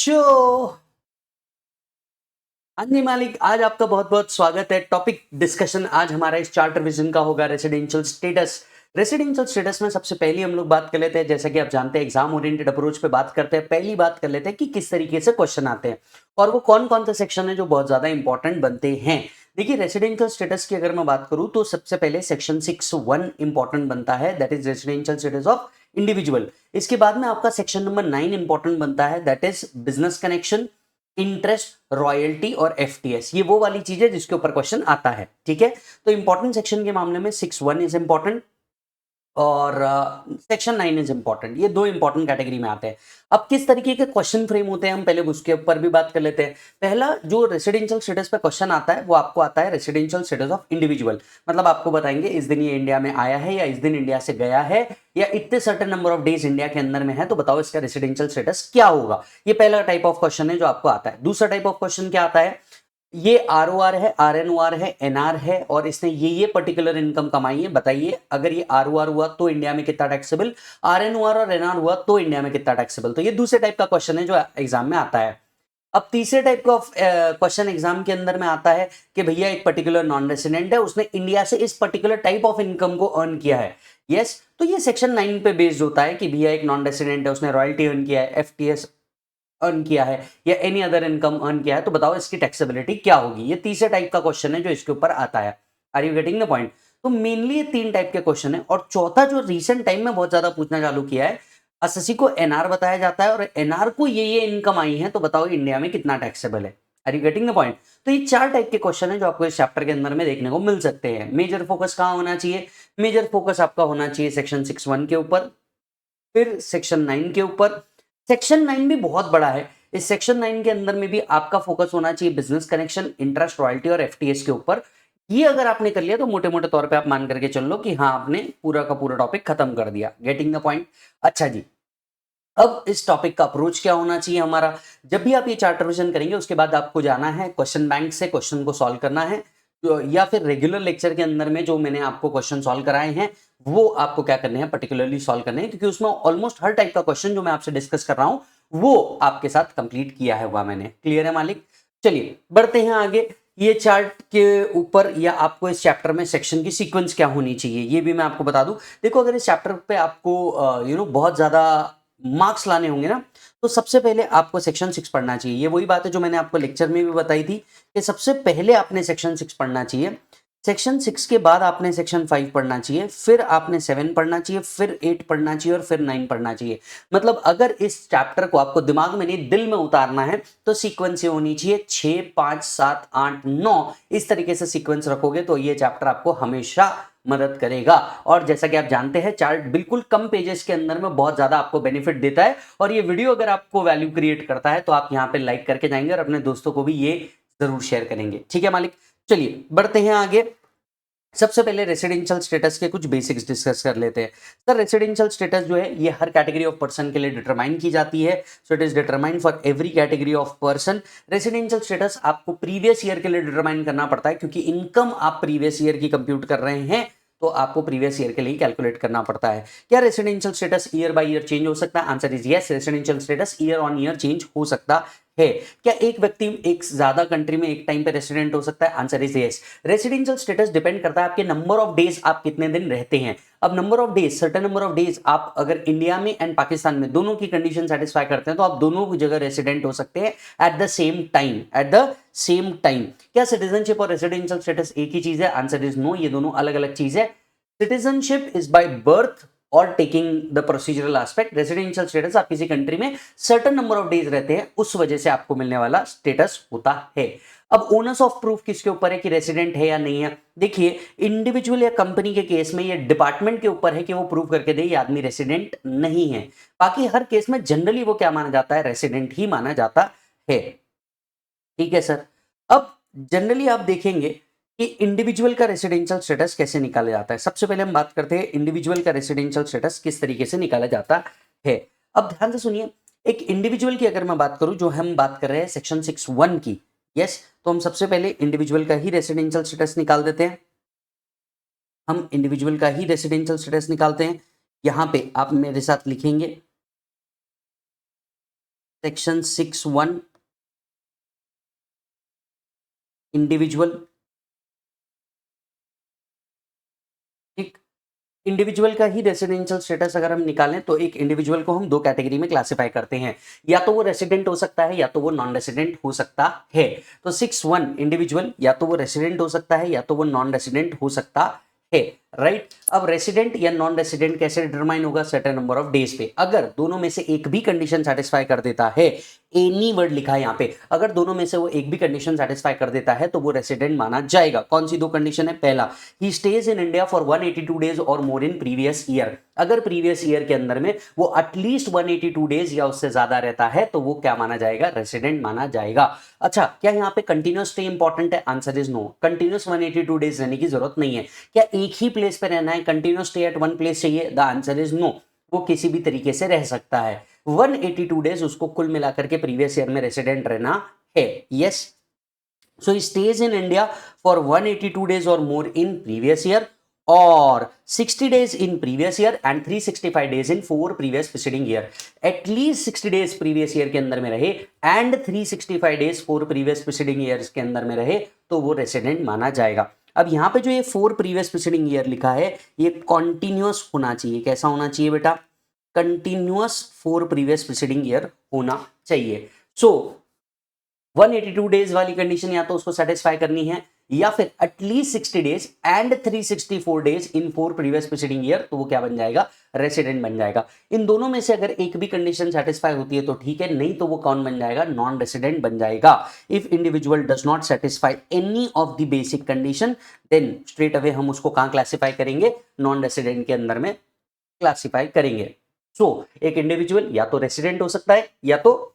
Show. अन्य मालिक, आज आपका बहुत बहुत स्वागत है। टॉपिक डिस्कशन आज हमारा इस चार्ट रिवीजन का होगा रेसिडेंशियल स्टेटस। रेसिडेंशियल स्टेटस में सबसे पहले हम लोग बात कर लेते हैं, जैसा कि आप जानते हैं एग्जाम ओरिएंटेड अप्रोच पे बात करते हैं। पहली बात कर लेते हैं कि किस तरीके से क्वेश्चन आते हैं और वो कौन कौन से सेक्शन है जो बहुत ज्यादा इंपॉर्टेंट बनते हैं। देखिए, रेसिडेंशियल स्टेटस की अगर मैं बात करूं तो सबसे पहले सेक्शन 6(1) इंपॉर्टेंट बनता है, that is residential status of individual. इसके बाद में आपका सेक्शन नंबर 9 इंपॉर्टेंट बनता है, that is business connection, interest, royalty और एफटीएस। ये वो वाली चीज है जिसके ऊपर क्वेश्चन आता है। ठीक है, तो इंपॉर्टेंट सेक्शन के मामले में 6(1) इज इंपॉर्टेंट और सेक्शन 9 इज इंपॉर्टेंट। ये दो इंपॉर्टेंट कैटेगरी में आते हैं। अब किस तरीके के क्वेश्चन फ्रेम होते हैं हम पहले उसके ऊपर भी बात कर लेते हैं। पहला जो रेसिडेंशियल स्टेटस पे क्वेश्चन आता है वो आपको आता है रेसिडेंशियल स्टेटस ऑफ इंडिविजुअल। मतलब आपको बताएंगे इस दिन ये इंडिया में आया है या इस दिन इंडिया से गया है या इतने certain number of days India के अंदर में है, तो बताओ इसका रेसिडेंशियल स्टेटस क्या होगा। ये पहला टाइप ऑफ क्वेश्चन है जो आपको आता है। दूसरा टाइप ऑफ क्वेश्चन क्या आता है, ये आरओआर है, आरएनओआर है, एनआर है और इसने ये पर्टिकुलर इनकम कमाई है, बताइए अगर ये आरओआर हुआ तो इंडिया में कितना टैक्सेबल, आरएनओआर और एनआर हुआ तो इंडिया में कितना टैक्सेबल। तो ये दूसरे टाइप का क्वेश्चन है जो एग्जाम में आता है। अब तीसरे टाइप का क्वेश्चन एग्जाम के अंदर में आता है कि भैया एक पर्टिकुलर नॉन रेसिडेंट है, उसने इंडिया से इस पर्टिकुलर टाइप ऑफ इनकम को अर्न किया है। यस, तो ये सेक्शन 9 पे बेस्ड होता है कि भैया एक नॉन रेसिडेंट है, उसने रॉयल्टी अर्न किया है, एफटीएस अर्न किया है या एनी अदर इनकम अर्न किया है, तो बताओ इसकी टैक्सेबिलिटी क्या होगी। ये तीसरे टाइप का क्वेश्चन है जो इसके ऊपर आता है। Are you getting the point? तो मेनली ये तीन टाइप के क्वेश्चन है। और चौथा जो रिसेंट टाइम में बहुत ज्यादा पूछना चालू किया है, एसएससी को एनआर बताया जाता है और एनआर को ये इनकम आई है, तो बताओ इंडिया में कितना टैक्सेबल है। Are you getting the point? तो ये चार टाइप के क्वेश्चन है जो आपको इस चैप्टर के अंदर में देखने को मिल सकते हैं। मेजर फोकस कहाँ होना चाहिए? मेजर फोकस आपका होना चाहिए सेक्शन 6(1) के ऊपर, फिर सेक्शन 9 के ऊपर। सेक्शन 9 भी बहुत बड़ा है। इस सेक्शन 9 के अंदर में भी आपका फोकस होना चाहिए बिजनेस कनेक्शन, इंटरेस्ट, रॉयल्टी और एफटीएस के ऊपर। ये अगर आपने कर लिया तो मोटे मोटे तौर पे आप मान करके चल लो कि हाँ, आपने पूरा का पूरा टॉपिक खत्म कर दिया। Getting the point? अच्छा जी, अब इस टॉपिक का अप्रोच क्या होना चाहिए हमारा। जब भी आप ये चार्ट रिवीजन करेंगे उसके बाद आपको जाना है क्वेश्चन बैंक से क्वेश्चन को सॉल्व करना है, या फिर रेगुलर लेक्चर के अंदर में जो मैंने आपको क्वेश्चन सॉल्व कराए हैं वो आपको क्या करने हैं, पर्टिकुलरली सॉल्व करने हैं, क्योंकि उसमें ऑलमोस्ट हर टाइप का क्वेश्चन जो मैं आपसे डिस्कस कर रहा हूं वो आपके साथ कंप्लीट किया है हुआ मैंने। क्लियर है मालिक? चलिए बढ़ते हैं आगे। ये चार्ट के ऊपर या आपको इस चैप्टर में सेक्शन की सीक्वेंस क्या होनी चाहिए ये भी मैं आपको बता दूं। देखो, अगर इस चैप्टर पे आपको बहुत ज्यादा मार्क्स लाने होंगे ना, तो सबसे पहले आपको सेक्शन 6 पढ़ना चाहिए। ये वही बात है जो मैंने आपको लेक्चर में भी बताई थी कि सबसे पहले आपने सेक्शन 6 पढ़ना चाहिए। सेक्शन 6 के बाद आपने सेक्शन 5 पढ़ना चाहिए, फिर आपने 7 पढ़ना चाहिए, फिर 8 पढ़ना चाहिए और फिर 9 पढ़ना चाहिए। मतलब अगर इस चैप्टर को आपको दिमाग में नहीं दिल में उतारना है तो सीक्वेंस ये होनी चाहिए 6, 5, 7, 8, 9। इस तरीके से सीक्वेंस रखोगे तो ये चैप्टर आपको हमेशा मदद करेगा। और जैसा कि आप जानते हैं चार्ट बिल्कुल कम पेजेस के अंदर में बहुत ज्यादा आपको बेनिफिट देता है। और ये वीडियो अगर आपको वैल्यू क्रिएट करता है तो आप यहाँ पे लाइक करके जाएंगे और अपने दोस्तों को भी ये जरूर शेयर करेंगे। ठीक है मालिक? चलिए बढ़ते हैं आगे। सबसे पहले रेसिडेंशियल स्टेटस के कुछ बेसिक्स डिस्कस कर लेते हैं। सर, रेसिडेंशियल स्टेटस जो है ये हर कैटेगरी ऑफ पर्सन के लिए डिटरमाइन की जाती है। So it is determine for every category of person. Residential status आपको प्रीवियस ईयर के लिए डिटरमाइन करना पड़ता है, क्योंकि इनकम आप प्रीवियस ईयर की कंप्यूट कर रहे हैं तो आपको प्रीवियस ईयर के लिए कैलकुलेट करना पड़ता है। क्या residential status year by year change हो सकता है? Answer is yes, residential status year on year change हो सकता है। क्या एक व्यक्ति एक ज्यादा कंट्री में एक टाइम पे रेसिडेंट हो सकता है? Answer is yes. Residential status depend करता है आपके नंबर ऑफ डेज, आप कितने दिन रहते हैं। अब number of days, certain number of days आप अगर इंडिया में एंड पाकिस्तान में दोनों की कंडीशन सेटिस्फाई करते हैं तो आप दोनों की जगह रेसिडेंट हो सकते हैं at the same time. At the same time. क्या सिटीजनशिप और रेसिडेंशियल स्टेटस एक ही चीज है? आंसर इज नो, ये दोनों अलग अलग चीज है। सिटीजनशिप इज बाय बर्थ और taking the procedural aspect. Residential status आप किसी कंट्री में सर्टेन नंबर ऑफ डेज रहते हैं उस वजह से आपको मिलने वाला स्टेटस होता है। अब ओनर्स ऑफ प्रूफ किसके ऊपर है कि रेसिडेंट है या नहीं है? देखिए, इंडिविजुअल या कंपनी के केस में ये डिपार्टमेंट के ऊपर है कि वो प्रूव करके दे ये आदमी रेसिडेंट नहीं है। बाकी हर केस में जनरली वो क्या माना जाता है? रेसिडेंट ही माना जाता है। ठीक है सर। अब जनरली आप देखेंगे कि इंडिविजुअल का रेसिडेंशियल स्टेटस कैसे निकाला जाता है। सबसे पहले हम बात करते हैं इंडिविजुअल का रेसिडेंशियल स्टेटस किस तरीके से निकाला जाता है। अब ध्यान से सुनिए, एक इंडिविजुअल की अगर मैं बात करूं, जो हम बात कर रहे हैं सेक्शन 6(1) की, यस, तो हम सबसे पहले इंडिविजुअल का ही रेसिडेंशियल स्टेटस निकाल देते हैं। हम इंडिविजुअल का ही रेसिडेंशियल स्टेटस निकालते हैं। यहां पे आप मेरे साथ लिखेंगे सेक्शन 6(1) इंडिविजुअल, ठीक, इंडिविजुअल का ही रेसिडेंशियल स्टेटस अगर हम निकालें तो एक इंडिविजुअल को हम दो कैटेगरी में क्लासिफाई करते हैं, या तो वो रेसिडेंट हो सकता है या तो वो नॉन रेसिडेंट हो सकता है। तो 6(1) इंडिविजुअल या तो वो रेसिडेंट हो सकता है या तो वो नॉन रेसिडेंट हो सकता है, राइट। अब रेसिडेंट या नॉन रेसिडेंट कैसे डिटरमाइन होगा? सर्टेन नंबर ऑफ डेज पे। अगर दोनों में से एक भी कंडीशन सेटिस्फाई कर देता है, एनी वर्ड लिखा है यहाँ पे, अगर दोनों में से वो एक भी कंडीशन सेटिस्फाई कर देता है तो वो रेसिडेंट माना जाएगा। कौन सी दो कंडीशन है? पहला, he stays in India for 182 days और मोर इन प्रीवियस ईयर। अगर प्रीवियस ईयर के अंदर में वो एटलीस्ट 182 डेज या उससे ज्यादा रहता है तो वो क्या माना जाएगा? रेसिडेंट माना जाएगा। अच्छा, क्या यहाँ पे कंटिन्यूस स्टे इंपॉर्टेंट है? Answer is no. Continuous 182 days रहने की जरूरत नहीं है। क्या एक ही प्लेस पे रहना है? Continuous stay at one place चाहिए? The answer is no. वो किसी भी तरीके से रह सकता है। 182 डेज उसको कुल मिलाकर के प्रीवियस ईयर में रेसिडेंट रहना है। Yes, so stage in India for 182 days और मोर इन प्रीवियस ईयर, और 60 days in previous year and 365 days in 4 previous preceding year। At least 60 days previous year के अंदर में रहे and 365 days 4 previous preceding years के अंदर में रहे तो वो रेसिडेंट माना जाएगा। अब यहाँ पे जो ये 4 previous preceding year लिखा है ये कॉन्टिन्यूअस होना चाहिए। कैसा होना चाहिए बेटा? कंटिन्यूअस 4 previous preceding year होना चाहिए। सो 182 डेज वाली कंडीशन या तो उसको सेटिस्फाई करनी है या फिर at least 60 days and 364 days in 4 previous preceding year, तो वो क्या बन जाएगा? रेसिडेंट बन जाएगा। इन दोनों में से अगर एक भी कंडीशन सेटिस्फाई होती है तो ठीक है, नहीं तो वो कौन बन जाएगा? नॉन रेसिडेंट बन जाएगा। If individual does not satisfy any of the basic condition then straight away हम उसको कहां क्लासिफाई करेंगे? नॉन रेसिडेंट के अंदर में क्लासिफाई करेंगे। सो एक इंडिविजुअल या तो रेसिडेंट हो सकता है या तो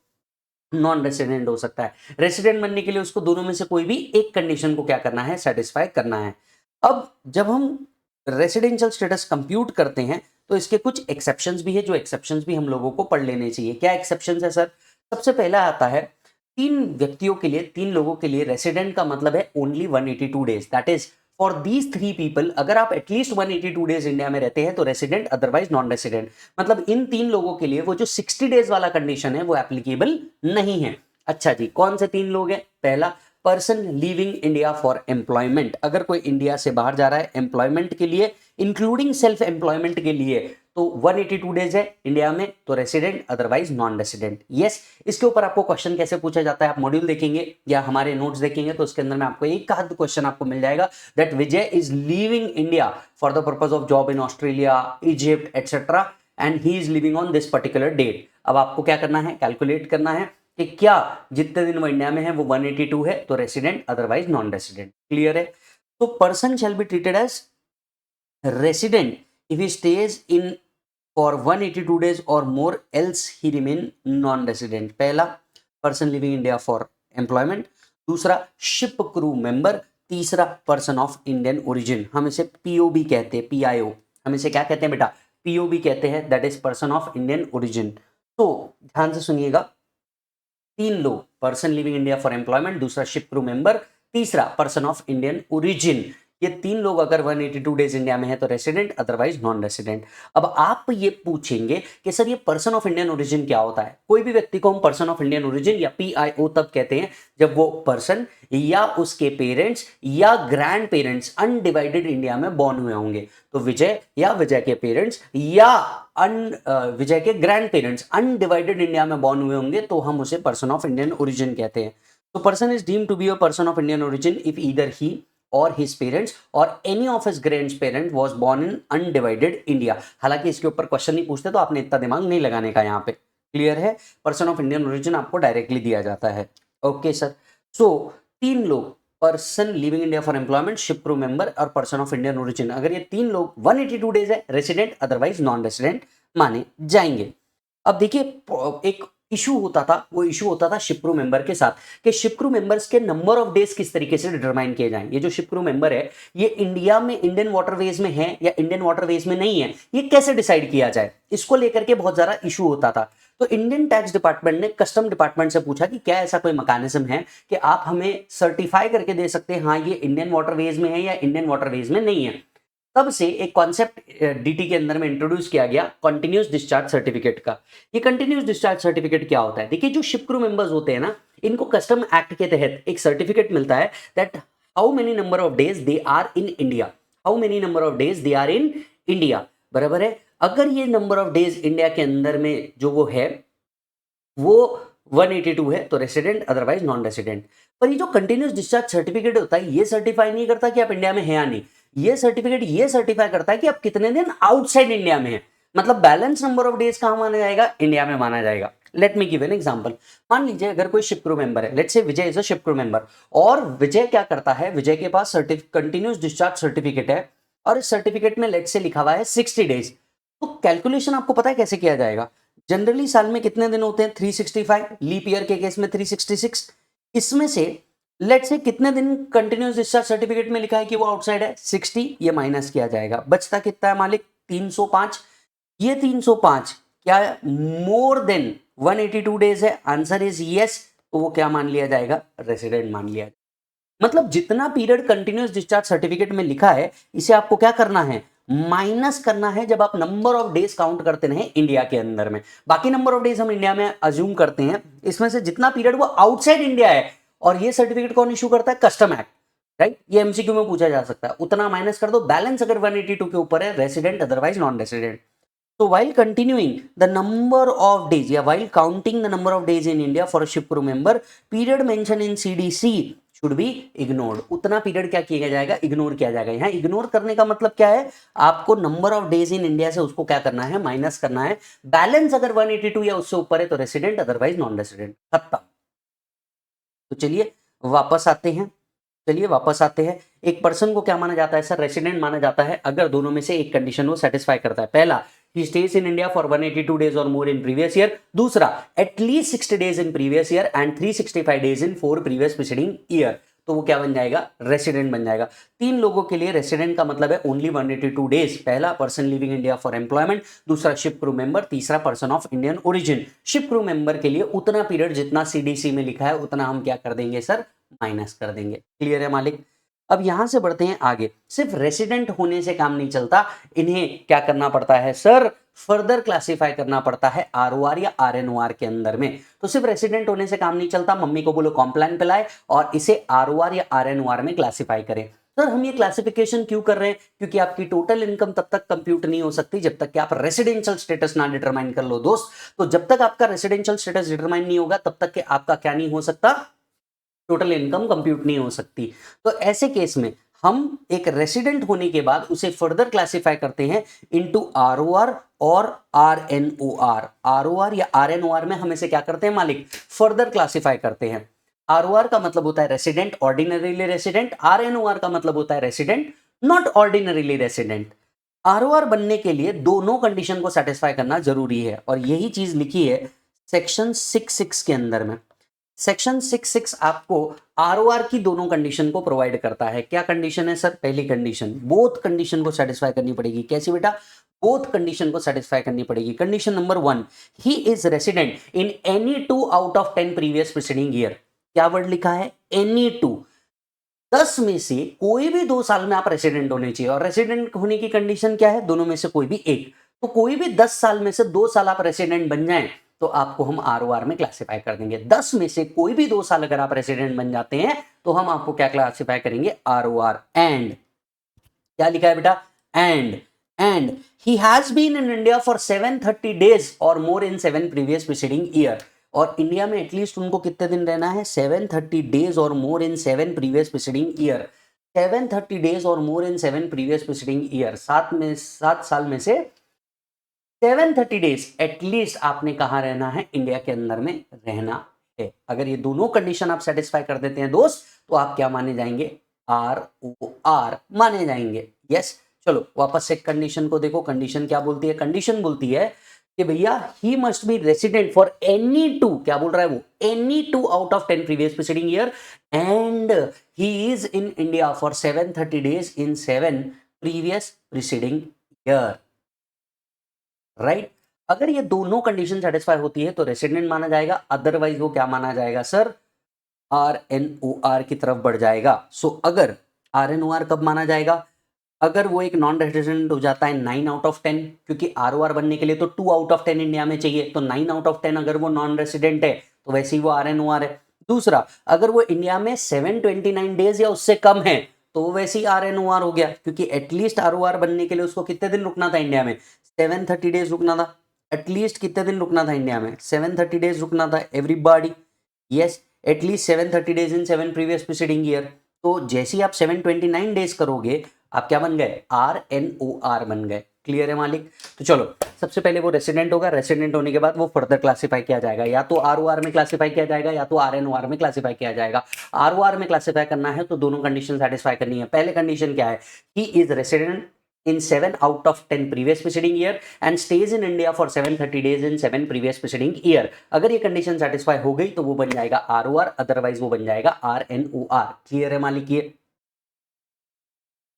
नॉन रेसिडेंट हो सकता है। रेसिडेंट बनने के लिए उसको दोनों में से कोई भी एक कंडीशन को क्या करना है? सेटिस्फाई करना है। अब जब हम रेसिडेंशियल स्टेटस कंप्यूट करते हैं तो इसके कुछ एक्सेप्शंस भी है, जो एक्सेप्शंस भी हम लोगों को पढ़ लेने चाहिए। क्या एक्सेप्शंस है सर? सबसे पहला आता है, तीन व्यक्तियों के लिए, तीन लोगों के लिए रेसिडेंट का मतलब है only 182 days. That is for these 3 people, अगर आप एटलीस्ट 182 डेज इंडिया में रहते हैं तो रेसिडेंट, अदरवाइज नॉन रेसिडेंट। मतलब इन तीन लोगों के लिए वो जो 60 डेज वाला कंडीशन है वो एप्लीकेबल नहीं है। अच्छा जी, कौन से तीन लोग हैं? पहला, person living India for employment. अगर कोई इंडिया से बाहर जा रहा है एम्प्लॉयमेंट के लिए, इंक्लूडिंग सेल्फ एम्प्लॉयमेंट के लिए, तो 182 डेज है इंडिया में तो resident, otherwise non resident. Yes, इसके ऊपर आपको क्वेश्चन कैसे पूछा जाता है, आप मॉड्यूल देखेंगे या हमारे नोट्स देखेंगे तो उसके अंदर में आपको एक आध क्वेश्चन आपको मिल जाएगा, that Vijay is living India for the purpose of job in Australia, Egypt etcetera, and he is living on this particular date. अब आपको क्या करना है? कैलकुलेट करना है कि क्या जितने दिन वो इंडिया में है वो 182 है तो resident, otherwise non resident. Clear है? तो person shall be treated as resident if he stays in for 182 days or more, else he remain non-resident। पहला, person living India for employment। दूसरा, ship crew member। तीसरा, person of Indian origin। हम इसे POB कहते हैं, PIO। हम इसे क्या कहते हैं बेटा? POB कहते हैं, that is person of Indian origin। तो ध्यान से सुनिएगा, तीन लोग, person living India for employment, दूसरा शिप क्रू मेंबर, तीसरा पर्सन ऑफ इंडियन ओरिजिन। ये तीन लोग अगर 182 डेज इंडिया में है तो रेसिडेंट, अदरवाइज नॉन रेसिडेंट। अब आप ये पूछेंगे कि सर ये पर्सन ऑफ इंडियन ओरिजिन क्या होता है? कोई भी व्यक्ति को हम पर्सन ऑफ इंडियन ओरिजिन या PIO तब कहते हैं जब वो पर्सन या उसके पेरेंट्स या ग्रैंड पेरेंट्स अनडिवाइडेड इंडिया में बॉर्न हुए होंगे। तो विजय या विजय के पेरेंट्स या विजय के ग्रैंड पेरेंट्स अनडिवाइडेड इंडिया में बॉर्न हुए होंगे तो हम उसे पर्सन ऑफ इंडियन ओरिजिन कहते हैं। तो person is deemed to be a person of Indian origin if either he or his parents or any of his grandparents was born in undivided India। हालांकि इसके ऊपर क्वेश्चन नहीं पूछते तो आपने इतना दिमाग नहीं लगाने का यहाँ पे। क्लियर है? पर्सन ऑफ इंडियन ओरिजिन आपको डायरेक्टली दिया जाता है। ओके सर, सो तीन लोग, person living India for employment, ship crew member और पर्सन ऑफ इंडियन ओरिजिन, अगर ये तीन लोग 182 डेज है, रेसिडेंट अदरवाइज नॉन रेसिडेंट माने जाएंगे। अब देखिए, एक इशू होता था, वो इशू होता था शिप क्रू मेंबर के साथ कि शिप क्रू मेंबर्स के नंबर ऑफ डेज किस तरीके से डिटरमाइन किए जाएं। ये जो शिप क्रू मेंबर है ये इंडिया में इंडियन वाटरवेज में है या इंडियन वाटरवेज में नहीं है, ये कैसे डिसाइड किया जाए, इसको लेकर के बहुत ज्यादा इशू होता था। तो इंडियन टैक्स डिपार्टमेंट ने कस्टम डिपार्टमेंट से पूछा कि क्या ऐसा कोई मैकेनिज्म है कि आप हमें सर्टिफाई करके दे सकते हैं हाँ ये इंडियन वाटरवेज में है या इंडियन वाटरवेज में नहीं है। तब से एक कॉन्सेप्ट डीटी के अंदर में इंट्रोड्यूस किया गया कंटिन्यूस डिस्चार्ज सर्टिफिकेट का। ये कंटिन्यूस डिस्चार्ज सर्टिफिकेट क्या होता है? देखिए, जो शिप क्रू मेंबर्स होते हैं ना, इनको कस्टम एक्ट के तहत एक सर्टिफिकेट मिलता है that how many number of days they are in India, how many number of days they are in India, बराबर है। अगर ये नंबर ऑफ डेज इंडिया के अंदर में जो वो है वो 182 है तो रेसिडेंट, अदरवाइज नॉन रेसिडेंट। पर ये जो कंटिन्यूस डिस्चार्ज सर्टिफिकेट होता है ये सर्टिफाई नहीं करता कि आप इंडिया में हैं या नहीं, ये सर्टिफिकेट ये सर्टिफाई करता है कि आप कितने दिन आउटसाइड इंडिया में हैं। मतलब बैलेंस नंबर ऑफ डेज कहां माना जाएगा? इंडिया में माना जाएगा। Let me give an example. मान लीजिए अगर कोई शिप क्रू मेंबर है, let's say Vijay is a ship crew member, और विजय क्या करता है, विजय के पास कंटिन्यूस डिस्चार्ज सर्टिफिकेट है और इस सर्टिफिकेट में लेट्स से लिखा हुआ है 60 डेज। तो कैलकुलेशन आपको पता है कैसे किया जाएगा? जनरली साल में कितने दिन होते हैं? 365, लीप ईयर के केस में 366। इसमें से लेट से कितने दिन कंटिन्यूस डिस्चार्ज सर्टिफिकेट में लिखा है कि वो आउटसाइड है? 60, ये माइनस किया जाएगा, बचता कितना है मालिक? 305। ये 305 क्या मोर देन 182 डेज है? Answer is yes. तो वो क्या मान लिया जाएगा? रेसिडेंट मान लिया जाएगा। मतलब जितना पीरियड कंटिन्यूस डिस्चार्ज सर्टिफिकेट में लिखा है इसे आपको क्या करना है? माइनस करना है जब आप नंबर ऑफ डेज काउंट करते रहे इंडिया के अंदर में। बाकी नंबर ऑफ डेज हम इंडिया में अज्यूम करते हैं, इसमें से जितना पीरियड वो आउटसाइड इंडिया है, और ये सर्टिफिकेट कौन इशू करता है? Custom act, right? ये एमसीक्यू में पूछा जा सकता है, उतना माइनस कर दो। बैलेंस अगर 182 के ऊपर है, resident otherwise non resident. So while continuing the number of days, या while counting the number of days in India for a ship crew member, period mentioned in CDC should be ignored. उतना period क्या किया जाएगा? Ignore किया जाएगा। यहाँ ignore करने का मतलब क्या है? आपको number of days in India से उसको क्या करना है? माइनस करना है। बैलेंस अगर 182 या उससे ऊपर है तो रेसिडेंट, अदरवाइज नॉन रेसिडेंट। खत्म। तो चलिए वापस आते हैं, एक पर्सन को क्या माना जाता है सर? रेसिडेंट माना जाता है अगर दोनों में से एक कंडीशन वो सेटिस्फाई करता है। पहला, he stays in India for 182 days or more in previous year। दूसरा, at least 60 days in previous year and 365 days in 4 previous preceding year। तो वो क्या बन जाएगा? रेसिडेंट बन जाएगा। तीन लोगों के लिए रेसिडेंट का मतलब है ओनली 182 डेज। पहला, person living India for employment. दूसरा, शिप क्रू मेंबर। तीसरा, person of Indian origin. Ship crew member के लिए उतना पीरियड जितना सीडीसी में लिखा है उतना हम क्या कर देंगे सर? माइनस कर देंगे। क्लियर है मालिक? अब यहां से बढ़ते हैं आगे। सिर्फ रेसिडेंट होने से काम नहीं चलता, इन्हें क्या करना पड़ता है सर? फर्दर क्लासिफाई करना पड़ता है आरओआर या आरएनओआर के अंदर में। तो सिर्फ रेसिडेंट होने से काम नहीं चलता, मम्मी को बोलो कॉम्प्लान पिलाए और इसे आरओआर या आरएनओआर में क्लासिफाई करें। सर हम ये क्लासिफिकेशन क्यों कर रहे हैं? क्योंकि आपकी टोटल इनकम तब तक कंप्यूट नहीं हो सकती जब तक कि आप रेसिडेंशियल स्टेटस ना डिटरमाइन कर लो दोस्त। तो जब तक आपका रेसिडेंशियल स्टेटस डिटरमाइन नहीं होगा तब तक कि आपका क्या नहीं हो सकता? टोटल इनकम कंप्यूट नहीं हो सकती। तो ऐसे केस में हम एक रेसिडेंट होने के बाद उसे फर्दर क्लासिफाई करते हैं इनटू आरओआर और आरएनओआर। आरओआर या आरएनओआर में हम इसे क्या करते हैं मालिक? फर्दर क्लासिफाई करते हैं। आरओआर का मतलब होता है रेसिडेंट, ऑर्डिनरीली रेसिडेंट। आरएनओआर का मतलब होता है resident, not ordinarily resident. ROR बनने के लिए दोनों कंडीशन को सेटिस्फाई करना जरूरी है और यही चीज लिखी है सेक्शन 66 के अंदर में। सेक्शन 66 आपको आरओआर की दोनों कंडीशन को प्रोवाइड करता है। क्या कंडीशन है सर? पहली कंडीशन, बोथ कंडीशन को सेटिस्फाई करनी पड़ेगी। कैसी बेटा? बोथ कंडीशन को सेटिस्फाई करनी पड़ेगी। Condition number 1, he is resident in any 2 out of 10 previous preceding year. क्या वर्ड लिखा है? एनी 2। 10 में से कोई भी 2 साल में आप रेसिडेंट होने चाहिए, और रेसिडेंट होने की कंडीशन क्या है? दोनों में से कोई भी एक। तो कोई भी 10 साल में से 2 साल आप रेसिडेंट बन जाएं तो आपको हम आरओआर में क्लासिफाई कर देंगे। 10 में से कोई भी 2 साल अगर आप रेसिडेंट बन जाते हैं तो हम आपको क्या क्लासिफाई करेंगे? आरओआर। एंड क्या लिखा है बेटा? And he has been in India for 730 days और more in 7 previous preceding year. और इंडिया में एटलीस्ट उनको कितने दिन रहना है? 730 डेज और more in 7 previous preceding year. 730 days और more in 7 previous preceding year. 7 साल में से 730 डेज एटलीस्ट आपने कहां रहना है? इंडिया के अंदर में रहना है। अगर ये दोनों कंडीशन आप सेटिस्फाई कर देते हैं दोस्त तो आप क्या माने जाएंगे? आरओआर माने जाएंगे। यस। चलो वापस से कंडीशन को देखो। कंडीशन क्या बोलती है? कंडीशन बोलती है कि भैया he must be resident for any 2, क्या बोल रहा है वो? Any 2 out of 10 previous preceding year and he is in India for 730 days in 7 previous preceding year. Right? अगर ये दोनों कंडीशन सेटिस्फाई होती है तो रेसिडेंट माना जाएगा, अदरवाइज वो क्या माना जाएगा सर? आरएनओआर की तरफ बढ़ जाएगा। सो अगर आरएनओआर कब माना जाएगा? अगर वो एक नॉन रेसिडेंट हो जाता है 9 आउट ऑफ 10, क्योंकि आरओआर बनने के लिए तो 2 आउट ऑफ 10 इंडिया में चाहिए, तो 9 आउट ऑफ 10 अगर वो नॉन रेसिडेंट है तो वैसे ही वो आरएनओआर है। दूसरा, अगर वो इंडिया में 729 डेज या उससे कम है तो वो वैसे ही आरएनओआर हो गया, क्योंकि एटलीस्ट आरओआर बनने के लिए उसको कितने दिन रुकना था इंडिया में? 730 डेज रुकना था। एटलीस्ट कितने दिन रुकना था इंडिया में? 730 डेज रुकना था everybody. Yes, at least 730 days in 7 previous preceding year. तो जैसे ही आप 729 डेज करोगे, आप क्या बन गए? आरएनओआर बन गए। क्लियर है मालिक? तो चलो, सबसे पहले वो रेसिडेंट होगा, रेसिडेंट होने के बाद वो फर्दर क्लासिफाई किया जाएगा, या तो आरओआर में क्लासिफाई किया जाएगा या तो आरएनओआर में क्लासिफाई किया जाएगा। आरओआर में क्लासिफाई करना है तो दोनों कंडीशन सेटिस्फाई करनी है। पहले कंडीशन क्या है? He is resident in 7 out of 10 previous preceding year and stays in India for 730 days in 7 previous preceding year। अगर ये कंडीशन सेटिस्फाई हो गई तो वो बन जाएगा आरओआर, अदरवाइज वो बन जाएगा आरएनओआर। क्लियर है मालिक? ये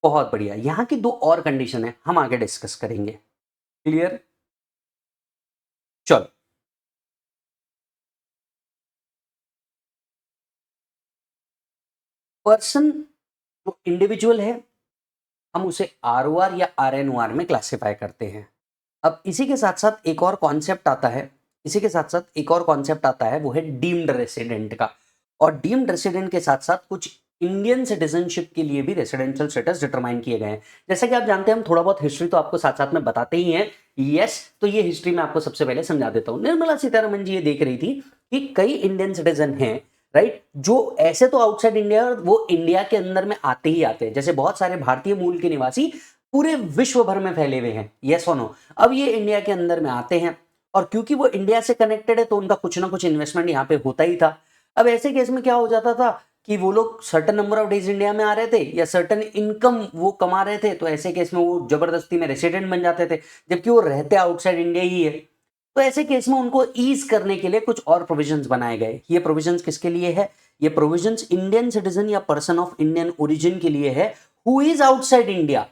बहुत बढ़िया। यहाँ की दो और कंडीशन है, हम आगे डिस्कस करेंगे। क्लियर? चलो, पर्सन जो इंडिविजुअल है हम उसे आरओआर या आरएनओआर में क्लासिफाई करते हैं। अब इसी के साथ साथ एक और कॉन्सेप्ट आता है, इसी के साथ साथ एक और कॉन्सेप्ट आता है, वो है डीम्ड रेसिडेंट का। और डीम्ड रेसिडेंट के साथ साथ कुछ इंडियन सिटीजनशिप के लिए भी रेसिडेंशियल स्टेटस डिटरमाइन किए गए हैं। जैसा कि आप जानते हैं, हम थोड़ा बहुत हिस्ट्री तो आपको साथ साथ में बताते ही हैं। यस, तो ये हिस्ट्री मैं आपको सबसे पहले समझा देता हूँ। निर्मला सीतारमन जी ये देख रही थी कि कई इंडियन सिटीजन हैं, राइट, जो ऐसे तो आउटसाइड इंडिया वो इंडिया के अंदर में आते ही आते हैं। जैसे बहुत सारे भारतीय मूल के निवासी पूरे विश्व भर में फैले हुए हैं, यस और नो। अब ये इंडिया के अंदर में आते हैं और क्योंकि वो इंडिया से कनेक्टेड है तो उनका कुछ ना कुछ इन्वेस्टमेंट यहाँ पे होता ही था। अब ऐसे केस में क्या हो जाता था कि वो लोग certain number of days India में आ रहे थे या सर्टेन इनकम वो कमा रहे थे, तो ऐसे केस में वो जबरदस्ती में रेसिडेंट बन जाते थे, जबकि वो रहते आउटसाइड इंडिया ही है। तो ऐसे केस में उनको ईज करने के लिए कुछ और प्रोविजंस बनाए गए। ये प्रोविजंस किसके लिए है? ये प्रोविजंस इंडियन सिटीजन या पर्सन ऑफ इंडियन ओरिजिन के लिए है who is outside India,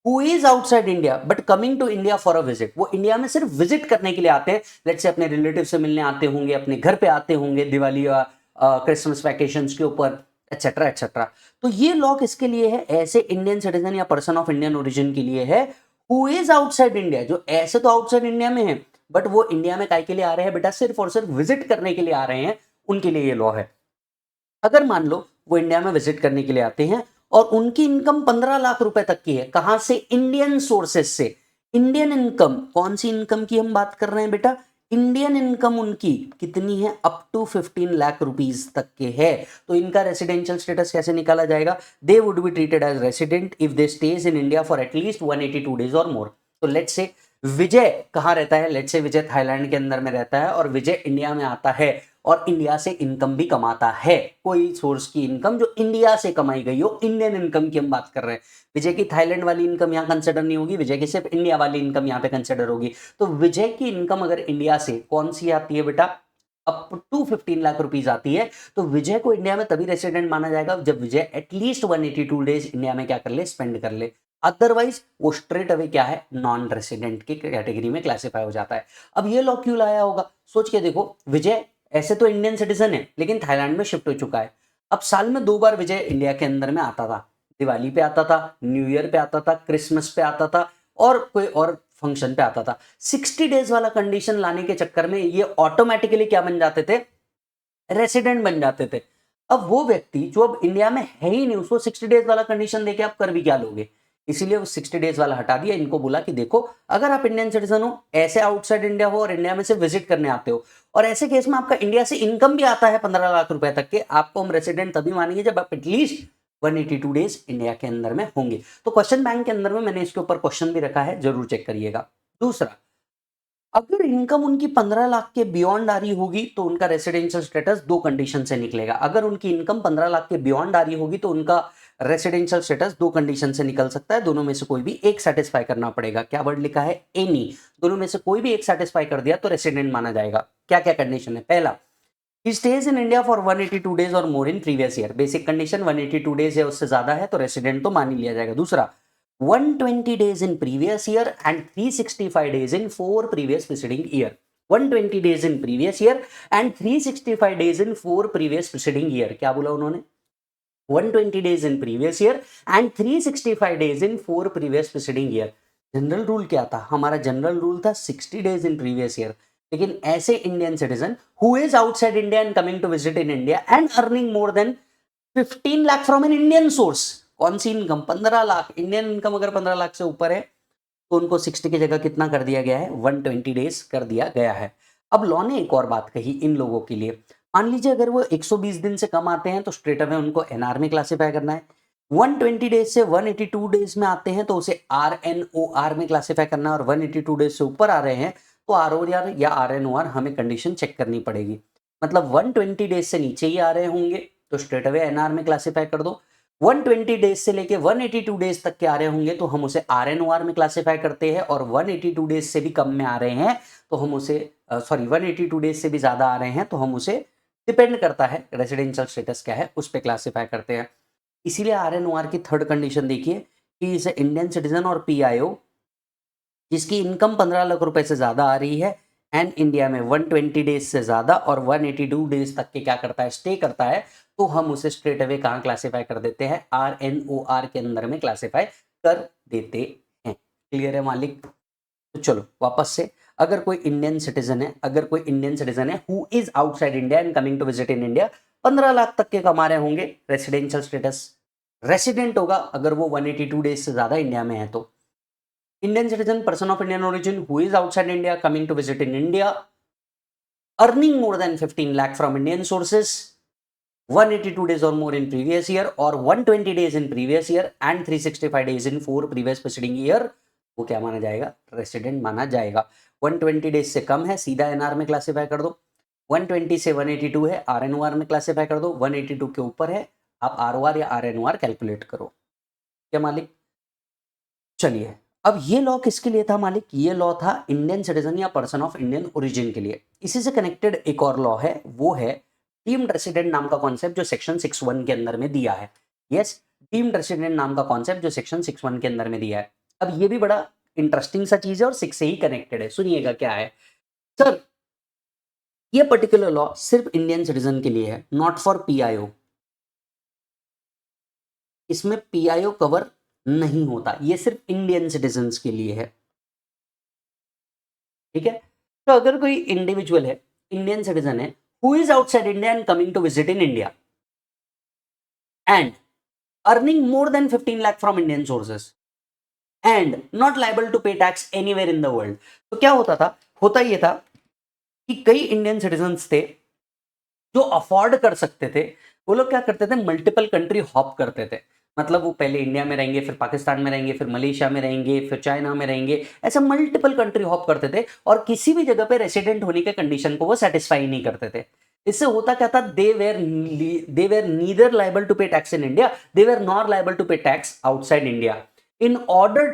who is outside India but coming to India for a visit. वो इंडिया में सिर्फ विजिट करने के लिए आते हैं, लेट्स से अपने रिलेटिव से मिलने आते होंगे, अपने घर पे आते होंगे दिवाली या क्रिसमस वैकेशंस के ऊपर, एटसेट्रा एटसेट्रा। तो ये लॉ किसके लिए है? ऐसे इंडियन सिटीजन या पर्सन ऑफ इंडियन ओरिजिन के लिए है हु इज आउटसाइड इंडिया, जो ऐसे तो आउटसाइड इंडिया में है बट वो इंडिया में काय के लिए आ रहे हैं बेटा? सिर्फ और सिर्फ विजिट करने के लिए आ रहे हैं, उनके लिए ये लॉ है। अगर मान लो वो इंडिया में विजिट करने के लिए आते हैं और उनकी इनकम 15 लाख रुपए तक की है, कहां से? इंडियन सोर्सेस से। इंडियन इनकम, कौन सी इनकम की हम बात कर रहे हैं बेटा? इंडियन इनकम उनकी कितनी है? अप टू 15 लाख रुपीज तक के है। तो इनका रेसिडेंशियल स्टेटस कैसे निकाला जाएगा? They would be treated as resident if they stays in India for at least 182 days और मोर। तो लेट्स से विजय कहाँ रहता है? लेट्स से विजय थाईलैंड के अंदर में रहता है और विजय इंडिया में आता है और इंडिया से इनकम भी कमाता है, कोई सोर्स की इनकम जो इंडिया से कमाई गई हो, इंडियन इनकम की हम बात कर रहे हैं। विजय की थाईलैंड वाली इनकम यहाँ कंसिडर नहीं होगी, विजय की सिर्फ इंडिया वाली इनकम यहाँ पे कंसिडर होगी। तो विजय की इनकम अगर इंडिया से कौन सी आती है बेटा? अप टू 15 लाख रुपीज आती है, तो विजय को इंडिया में तभी रेसिडेंट माना जाएगा जब विजय एटलीस्ट 182 डेज इंडिया में क्या कर ले? स्पेंड कर ले। अदरवाइज वो स्ट्रेट अवे क्या है? नॉन रेसिडेंट की कैटेगरी में क्लासिफाई हो जाता है। अब ये लॉ क्यों लाया होगा? सोच के देखो, विजय ऐसे तो इंडियन सिटीजन है लेकिन थाईलैंड में शिफ्ट हो चुका है। अब साल में 2 बार विजय इंडिया के अंदर में आता था, दिवाली पे आता था, न्यू ईयर पे आता था, क्रिसमस पे आता था और कोई और फंक्शन पे आता था। 60 डेज वाला कंडीशन लाने के चक्कर में ये ऑटोमेटिकली क्या बन जाते थे? रेसिडेंट बन जाते थे। अब वो व्यक्ति जो अब इंडिया में है ही नहीं, उसको 60 डेज वाला कंडीशन देके आप कर भी क्या लोगे? इसीलिए वो 60 डेज वाला हटा दिया। इनको बोला कि देखो, अगर आप इंडियन सिटीजन हो, ऐसे आउटसाइड इंडिया हो और इंडिया में से विजिट करने आते हो और ऐसे केस में आपका इंडिया से इनकम भी आता है 15 लाख रुपए तक के, आपको हम रेसिडेंट तभी मानेंगे जब आप एटलीस्ट 182 डेज इंडिया के अंदर में होंगे। तो क्वेश्चन बैंक के अंदर में मैंने इसके ऊपर क्वेश्चन भी रखा है, जरूर चेक करिएगा। दूसरा, अगर इनकम उनकी 15 लाख के बियॉन्ड आ रही होगी तो उनका रेसिडेंशियल स्टेटस दो कंडीशन से निकलेगा। अगर उनकी इनकम 15 लाख के बियॉन्ड आ रही होगी तो उनका रेसिडेंशियल स्टेटस दो कंडीशन से निकल सकता है, दोनों में से कोई भी एक सेटिस्फाई करना पड़ेगा। क्या वर्ड लिखा है? एनी। दोनों में से कोई भी एक सेटिस्फाई कर दिया तो रेसिडेंट माना जाएगा। क्या क्या कंडीशन है? पहला, he stays in India for 182 days और more in previous year. Basic condition 182 days है, उससे ज्यादा है तो रेसिडेंट तो मान ही लिया जाएगा। दूसरा, 120 days in previous year and 365 days in 4 previous preceding year। 120 days in previous year and 365 days in 4 previous preceding year। क्या बोला उन्होंने? 120 days in previous year and 365 days in 4 previous preceding year. General rule क्या था? हमारा general rule था 60 days in previous year. लेकिन ऐसे Indian citizen who is outside India and coming to visit in India and earning more than 15 lakh from an Indian source, कौन सी income? 15 lakh. Indian income अगर 15 लाख से ऊपर है तो उनको 60 की जगह कितना कर दिया गया है? 120 डेज कर दिया गया है. अब लॉ ने एक और बात कही इन लोगों के लिए. मान लीजिए अगर वो 120 दिन से कम आते हैं तो स्ट्रेट अवे उनको एनआर में क्लासिफाई करना है. 120 डेज से 182 डेज में आते हैं तो उसे आरएनओआर में क्लासिफाई करना है. और 182 डेज से ऊपर आ रहे हैं तो आरओआर या आरएनओआर हमें कंडीशन चेक करनी पड़ेगी. मतलब 120 डेज से नीचे ही आ रहे होंगे तो स्ट्रेट अवे एनआर में क्लासिफाई कर दो. 120 डेज से लेके 182 डेज तक के आ रहे होंगे तो हम उसे आरएनओआर में क्लासिफाई करते हैं. और 182 डेज से भी कम में आ रहे हैं तो हम उसे 182 डेज से भी ज्यादा आ रहे हैं तो हम उसे, डिपेंड करता है रेसिडेंशियल स्टेटस क्या है, उस पर क्लासिफाई करते हैं. इसीलिए आरएनओआर की थर्ड कंडीशन देखिए कि इसे इंडियन सिटीजन और पीआईओ जिसकी इनकम 15 लाख रुपए से ज्यादा आ रही है एंड इंडिया में 120 डेज से ज्यादा और 182 डेज तक के क्या करता है? स्टे करता है. तो हम उसे स्ट्रेट अवे कहाँ क्लासिफाई कर देते हैं? आरएनओआर के अंदर में क्लासिफाई कर देते हैं. क्लियर है मालिक? तो चलो वापस से, अगर कोई इंडियन सिटीजन है who is outside India and coming to visit in India, 15 lakh तक के कमा रहे होंगे, रेसिडेंशियल स्टेटस रेसिडेंट होगा अगर वो 182 डेज से ज्यादा इंडिया में है तो. Indian citizen, person of Indian origin who is outside India coming to visit in India, earning more than 15 lakh from Indian sources, 182 days or more in previous year or 120 days in previous year and 365 days in 4 previous preceding year, वो क्या माना जाएगा? Resident माना जाएगा. 120 days से कम है सीधा NR में क्लासिफाई कर दो. 120 से 182 है आरएनओआर में क्लासिफाई कर दो. 182 के ऊपर है आप आरओआर या आरएनओआर कैलकुलेट करो. क्या मालिक? चलिए, अब ये लॉ किसके लिए था मालिक? ये लॉ था इंडियन सिटीजन या पर्सन ऑफ इंडियन ओरिजिन के लिए. इसी से कनेक्टेड एक और लॉ है, वो है डीम्ड रेसिडेंट नाम का कॉन्सेप्ट जो सेक्शन 61 के अंदर में दिया है. यस, डीम्ड रेसिडेंट नाम का कॉन्सेप्ट जो सेक्शन 61 के अंदर में दिया है. अब ये भी बड़ा इंटरेस्टिंग सा चीज है और 6 से ही कनेक्टेड है. सुनिएगा क्या है सर. ये पर्टिकुलर लॉ सिर्फ इंडियन सिटीजन के लिए है, नॉट फॉर पीआईओ. इसमें पीआईओ कवर नहीं होता, ये सिर्फ इंडियन सिटीजन्स के लिए है. ठीक है. तो अगर कोई इंडिविजुअल है, इंडियन सिटीजन है, who is outside India and coming to visit in India and earning more than 15 lakh from Indian sources and not liable to pay tax anywhere in the world. तो क्या होता था? होता ये था कि कई इंडियन सिटीजन्स थे जो अफोर्ड कर सकते थे, वो लोग क्या करते थे? मल्टीपल कंट्री हॉप करते थे. मतलब वो पहले इंडिया में रहेंगे, फिर पाकिस्तान में रहेंगे, फिर मलेशिया में रहेंगे, फिर चाइना में रहेंगे, ऐसा मल्टीपल कंट्री हॉप करते थे और किसी भी जगह पे रेसिडेंट होने के कंडीशन को वो सेटिस्फाई नहीं करते थे. इससे होता क्या था? They were neither liable to pay tax in India, they were not liable to pay tax outside India. In order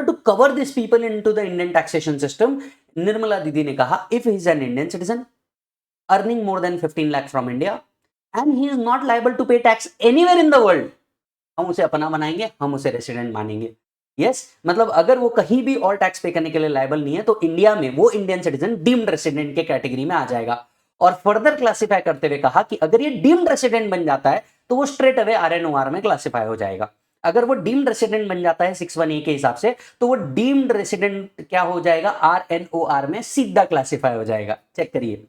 to cover this people into the Indian taxation system, Nirmala दीदी ने कहा if he is an Indian citizen earning more than 15 lakh from India and he is not liable to pay tax anywhere in the world, हम उसे अपना बनाएंगे, हम उसे resident मानेंगे. यस, मतलब अगर वो कहीं भी और टैक्स पे करने के लिए लायबल नहीं है तो इंडिया में वो इंडियन सिटीजन डीम्ड रेसिडेंट के कैटेगरी में आ जाएगा. और फर्दर क्लासिफाई करते हुए कहा कि अगर ये डीम्ड रेसिडेंट बन जाता है तो वो स्ट्रेट अवे आरएनओआर में क्लासिफाई हो जाएगा. अगर वो डीम्ड रेसिडेंट बन जाता है 61A के हिसाब से तो वो डीम्ड रेसिडेंट क्या हो जाएगा? आरएनओआर में सीधा क्लासिफाई हो जाएगा. चेक करिए.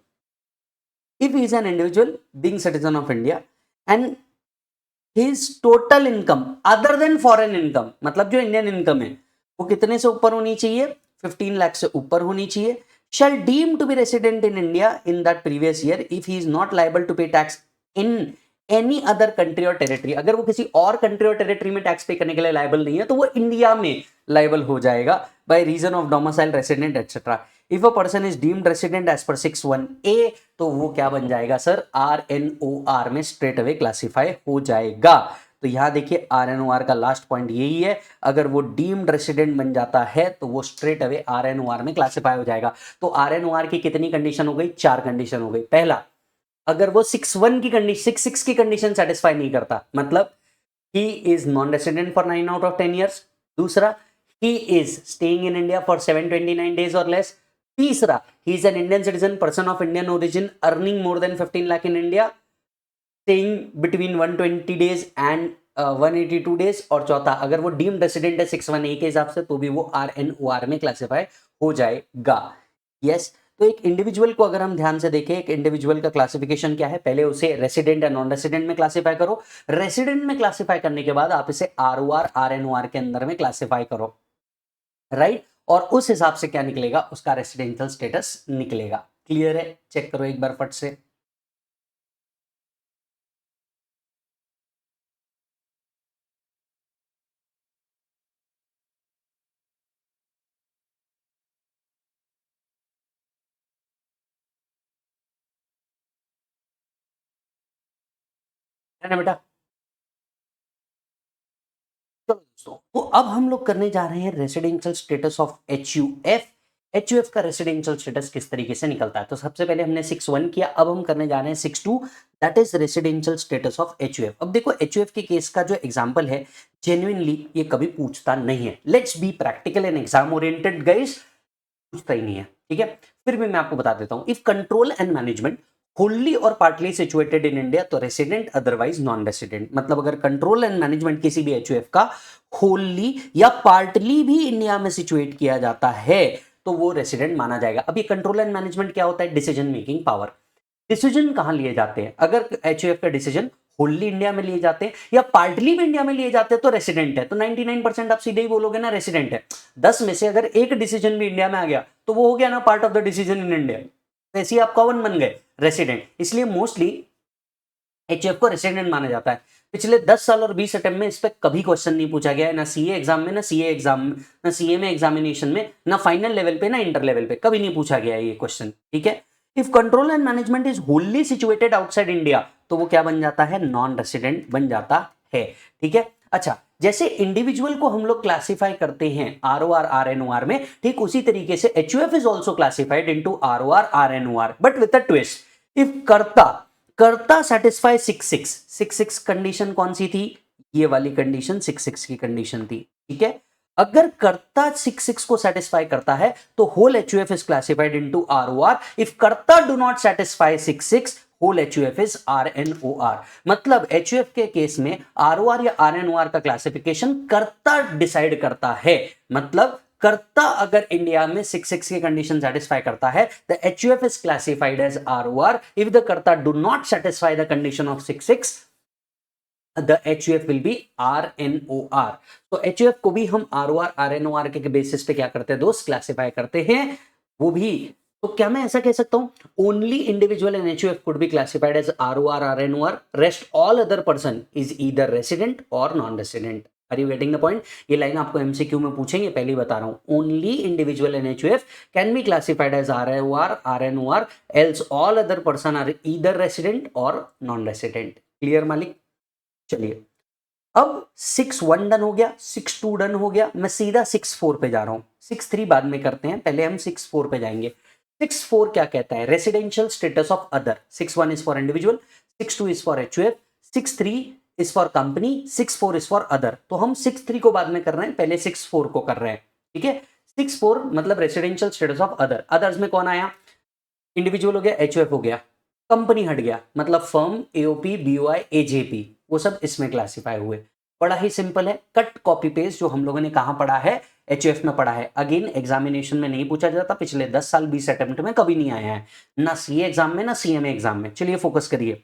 If he is an individual being citizen of India and his total income other than foreign income, मतलब जो इंडियन इनकम है वो कितने से ऊपर होनी चाहिए? 15 लाख से ऊपर होनी चाहिए. shall deem to be resident in India in that previous year if he is not liable to pay tax in any other country or territory. अगर वो किसी और कंट्री और टेरिटरी में टैक्स पे करने के लिए लायबल नहीं है तो वो इंडिया में लायबल हो जाएगा by reason of domicile, resident etc. If a person is deemed resident as per 61A तो वो क्या बन जाएगा सर? RNOR में स्ट्रेट अवे क्लासिफाई हो जाएगा. तो यहां देखिए RNOR का लास्ट पॉइंट यही है, अगर वो डीम्ड रेसिडेंट बन जाता है तो वो स्ट्रेट अवे RNOR में क्लासिफाई हो जाएगा. तो RNOR की कितनी कंडीशन हो गई? 4 कंडीशन हो गई. पहला, अगर वो 61 की कंडीशन 66 की कंडीशन सेटिस्फाई नहीं करता, मतलब he is non resident for 9 out of 10 years. दूसरा, he is staying in India for 729 days or less. तीसरा, ही is an Indian citizen, person of Indian origin, earning more than 15 lakh in India, staying between 120 days and 182 days. और चौथा, अगर वो deemed resident है 6(1)(a) के हिसाब से तो भी वो RNOR में क्लासिफाई हो जाएगा। यस, तो एक इंडिविजुअल को अगर हम ध्यान से देखें, एक इंडिविजुअल का क्लासिफिकेशन क्या है, पहले उसे रेसिडेंट या नॉन रेसिडेंट में क्लासिफाई करो, रेसिडेंट में क्लासिफाई करने के बाद आप इसे ROR RNOR के अंदर में क्लासिफाई करो, राइट, और उस हिसाब से क्या निकलेगा, उसका रेसिडेंशियल स्टेटस निकलेगा। क्लियर है? चेक करो एक बार फट से। है ना बेटा? चलो दोस्तों, तो अब हम लोग करने जा रहे हैं residential status of HUF। HUF का रेसिडेंशियल स्टेटस किस तरीके से निकलता है। तो सबसे पहले हमने 6(1) किया, अब हम करने जा रहे हैं 6(2), that is residential status of HUF। अब देखो HUF के केस का जो एग्जांपल है, जेन्युइनली ये कभी पूछता नहीं है। Let's be practical and exam oriented guys, पूछता ही नहीं है, ठीक है। फिर भी मैं आपको बता देता हूं, if control and management Holi और पार्टली सिचुएटेड इन इंडिया तो रेसिडेंट, अदरवाइज नॉन रेसिडेंट। मतलब अगर कंट्रोल एंड मैनेजमेंट किसी भी HUF का होली या पार्टली भी इंडिया में सिचुएट किया जाता है तो वो रेसिडेंट माना जाएगा। अब ये कंट्रोल एंड मैनेजमेंट क्या होता है? Decision making power. डिसीजन कहां लिए जाते हैं? अगर HUF का डिसीजन होली इंडिया में लिए जाते हैं या पार्टली भी इंडिया में लिए जाते हैं तो रेसिडेंट है। तो 99% आप सीधे ही बोलोगे ना रेसिडेंट है। 10 में से अगर एक डिसीजन भी इंडिया में आ गया तो वो हो गया ना part of the decision in India, तो ऐसे आप कौन बन गए? रेसिडेंट। इसलिए मोस्टली HUF को रेसिडेंट माना जाता है। पिछले 10 साल और 20 अटेम्प्ट में इस पे कभी क्वेश्चन नहीं पूछा गया है, ना CA एग्जाम में, ना CA एग्जाम में, ना CA में एग्जामिनेशन में, ना फाइनल लेवल पे, ना इंटर लेवल पे, कभी नहीं पूछा गया है ये क्वेश्चन, ठीक है। If control and management is Holi situated outside India तो वो क्या बन जाता है? नॉन रेसिडेंट बन जाता है, ठीक है। अच्छा, जैसे इंडिविजुअल को हम लोग क्लासिफाई करते हैं ROR RNOR में, ठीक उसी तरीके से HUF is also classified into ROR RNOR, but with a twist. If कर्ता, कर्ता सेटिस्फाई 6(6) कंडीशन कौन सी थी? ये वाली कंडीशन 6(6) की कंडीशन थी, ठीक है। अगर कर्ता 6(6) को सेटिस्फाई करता है तो whole HUF is classified into ROR। If karta do not satisfy 6(6), whole HUF is RNOR। मतलब HUF के केस में ROR या RNOR का क्लासिफिकेशन कर्ता डिसाइड करता है। मतलब कर्ता अगर इंडिया में 6(6) की कंडीशन सेटिस्फाई करता है, the HUF is classified as ROR। If the karta do not satisfy the condition of 6(6), the HUF will be RNOR। तो HUF को भी हम ROR RNOR के बेसिस पे क्या करते हैं दोस्त? क्लासिफाई करते हैं। वो भी, तो क्या मैं ऐसा कह सकता हूं only individual in HUF could be classified as ROR RNOR, rest all other person is either resident or non resident. Are you getting the point? ये लाइन आपको MCQ में पूछेंगे, पहले ही बता रहा हूं। Only individual in HUF can be classified as ROR RNOR, else all other person are either resident or non resident. Clear मालिक? चलिए, अब 6(1) डन हो गया, 6(2) डन हो गया, मैं सीधा 6(4) पे जा रहा हूं। 6(3) बाद में करते हैं, पहले हम 6(4) पे जाएंगे। 6(4) क्या कहता है? Residential status of other. 6(1) is for individual, 6(2) is for HUF, 6(3) is for company, 6(4) is for other. तो हम 6(3) को बाद में कर रहे हैं, पहले 6(4) को कर रहे हैं, ठीक है। 6(4) मतलब residential status of other. Others में कौन आया? इंडिविजुअल हो गया, HUF हो गया, कंपनी हट गया, मतलब फर्म, AOP, BOI, AJP, वो सब इसमें क्लासिफाई हुए। बड़ा ही सिंपल है, कट कॉपी पेस्ट जो हम लोगों ने कहां पढ़ा है? HUF में पढ़ा है। अगेन एग्जामिनेशन में नहीं पूछा जाता, पिछले 10 साल 20 अटेम्प्ट में कभी नहीं आया है, ना CA एग्जाम में, ना CMA एग्जाम में। चलिए फोकस करिए।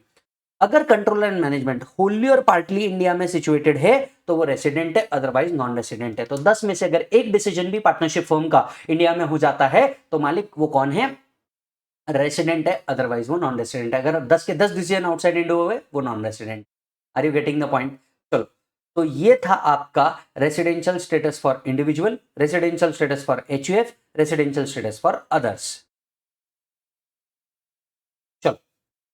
अगर कंट्रोल एंड मैनेजमेंट होली और पार्टली इंडिया में सिचुएटेड है तो वो रेसिडेंट है, अदरवाइज नॉन रेसिडेंट है। तो 10 में से अगर एक डिसीजन भी पार्टनरशिप फर्म का इंडिया में हो जाता है तो मालिक वो कौन है? रेसिडेंट है, अदरवाइज वो नॉन रेसिडेंट है। अगर 10 के 10 डिसीजन आउटसाइड इंडिया हुए वो non resident. Are you getting the point? चलो, तो ये था आपका residential status for individual, residential status for HUF, residential status for others. चलो,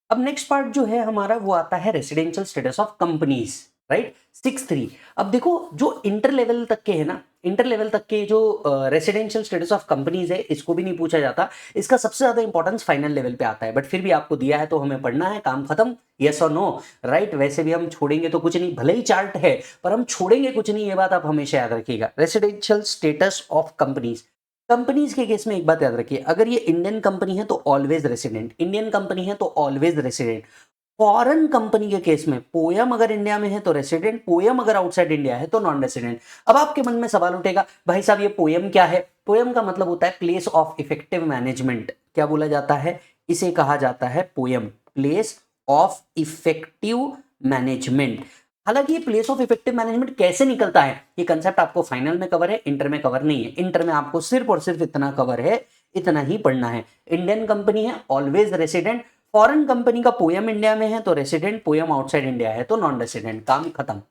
अब नेक्स्ट पार्ट जो है हमारा वो आता है residential status of companies, right. 6(3). अब देखो जो इंटर लेवल तक के है ना, इंटर लेवल तक के जो रेसिडेंशियल स्टेटस ऑफ कंपनीज है इसको भी नहीं पूछा जाता। इसका सबसे ज्यादा इंपॉर्टेंस फाइनल लेवल पे आता है, बट फिर भी आपको दिया है तो हमें पढ़ना है, काम खत्म, यस और नो, राइट। वैसे भी हम छोड़ेंगे तो कुछ नहीं, भले ही चार्ट है पर हम छोड़ेंगे कुछ नहीं, ये बात आप हमेशा याद रखिएगा। Residential status of companies, companies के केस में एक बात याद रखिए, अगर ये इंडियन कंपनी है तो ऑलवेज रेसिडेंट, इंडियन कंपनी है तो ऑलवेज रेसिडेंट। फॉरेन कंपनी के केस में पोयम अगर इंडिया में है तो रेसिडेंट, पोयम अगर आउटसाइड इंडिया है तो नॉन रेसिडेंट। अब आपके मन में सवाल उठेगा, भाई साहब ये पोयम क्या है? पोयम का मतलब होता है प्लेस ऑफ इफेक्टिव मैनेजमेंट। क्या बोला जाता है? इसे कहा जाता है poem, place of effective management. हालांकि ये प्लेस ऑफ इफेक्टिव मैनेजमेंट कैसे निकलता है, ये कंसेप्ट आपको फाइनल में कवर है, इंटर में कवर नहीं है। इंटर में आपको सिर्फ और सिर्फ इतना कवर है, इतना ही पढ़ना है। इंडियन कंपनी है ऑलवेज रेसिडेंट, फॉरेन कंपनी का पोयम इंडिया में है तो रेसिडेंट, पोयम आउटसाइड इंडिया है तो नॉन रेसिडेंट। काम खत्म।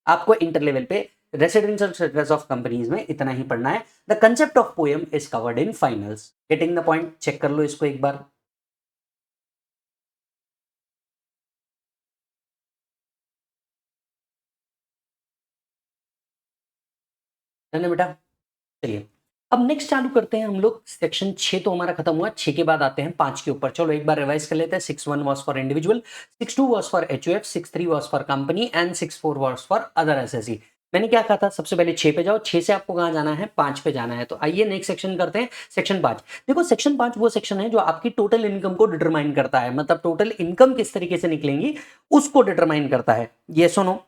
आपको इंटर लेवल पे रेसिडेंशियल स्टेटस ऑफ कंपनीज में इतना ही पढ़ना है। The concept of POEM is covered in finals. Getting the point? Check कर लो इसको एक बार। है बेटा? चलिए अब नेक्स्ट चालू करते हैं हम लोग। सेक्शन 6 तो हमारा खत्म हुआ, 6 के बाद आते हैं 5 के ऊपर। चलो एक बार रिवाइज कर लेते हैं। 6.1 was for individual, 6.2 was for HUF, 6.3 was for company and 6.4 was for other SSC. मैंने क्या कहा था? सबसे पहले 6 पे जाओ, 6 से आपको कहां जाना है? 5 पे जाना है। तो आइए नेक्स्ट सेक्शन करते हैं, सेक्शन 5। देखो सेक्शन 5 वो सेक्शन है जो आपकी टोटल इनकम को डिटरमाइन करता है, मतलब टोटल इनकम किस तरीके से निकलेंगी उसको डिटरमाइन करता है। ये सुनो,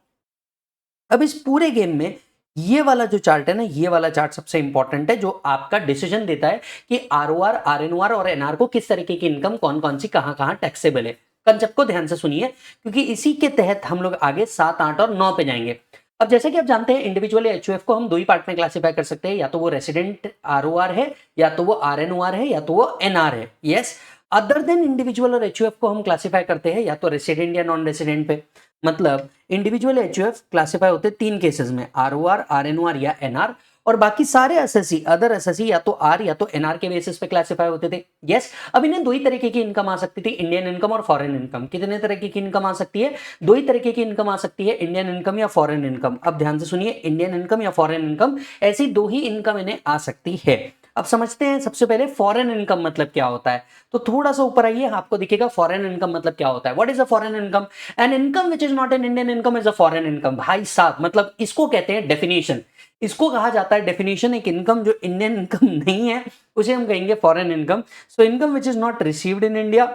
अब इस पूरे गेम में ये वाला जो चार्ट है ना, ये वाला चार्ट सबसे इंपॉर्टेंट है, जो आपका डिसीजन देता है कि आरओआर, आरएनओआर और एनआर को किस तरीके की इनकम कौन कौन सी कहां कहां टैक्सेबल है। कंसेप्ट को ध्यान से सुनिए, क्योंकि इसी के तहत हम लोग आगे 7, 8 और 9 पे जाएंगे। अब जैसे कि आप जानते हैं इंडिविजुअल एचयूएफ को हम दो ही पार्ट में क्लासिफाई कर सकते हैं, या तो वो रेसिडेंट आरओआर है, या तो वो आरएनओआर है, या तो वो एनआर है। यस, अदर देन इंडिविजुअल और एचयूएफ को हम क्लासिफाई करते हैं या तो रेसिडेंट या नॉन रेसिडेंट पे। मतलब इंडिविजुअल एचयूएफ क्लासिफाई होते हैं 3 केसेस में, आरओआर, आरएनओआर या एनआर, और बाकी सारे एसएससी, अदर एसएससी या तो आर या तो एनआर के बेसिस पे क्लासिफाई होते थे। यस, अब इन्हें दो ही तरीके की इनकम आ सकती थी, इंडियन इनकम और फॉरेन इनकम। कितने तरीके की इनकम आ सकती है? दो ही तरीके की इनकम आ सकती है, इंडियन इनकम या फॉरेन इनकम। अब ध्यान से सुनिए, इंडियन इनकम या फॉरेन इनकम, ऐसी दो ही इनकम इन्हें आ सकती है। अब समझते हैं सबसे पहले फॉरेन इनकम मतलब क्या होता है। तो थोड़ा सा ऊपर आइए, आपको दिखेगा फॉरेन इनकम मतलब क्या होता है। What is a foreign income? N income which is not an Indian income is a foreign income. भाई साहब, मतलब इसको कहते हैं डेफिनेशन, इसको कहा जाता है डेफिनेशन, एक इनकम जो इंडियन इनकम नहीं है उसे हम कहेंगे foreign income. So income which is not received in India,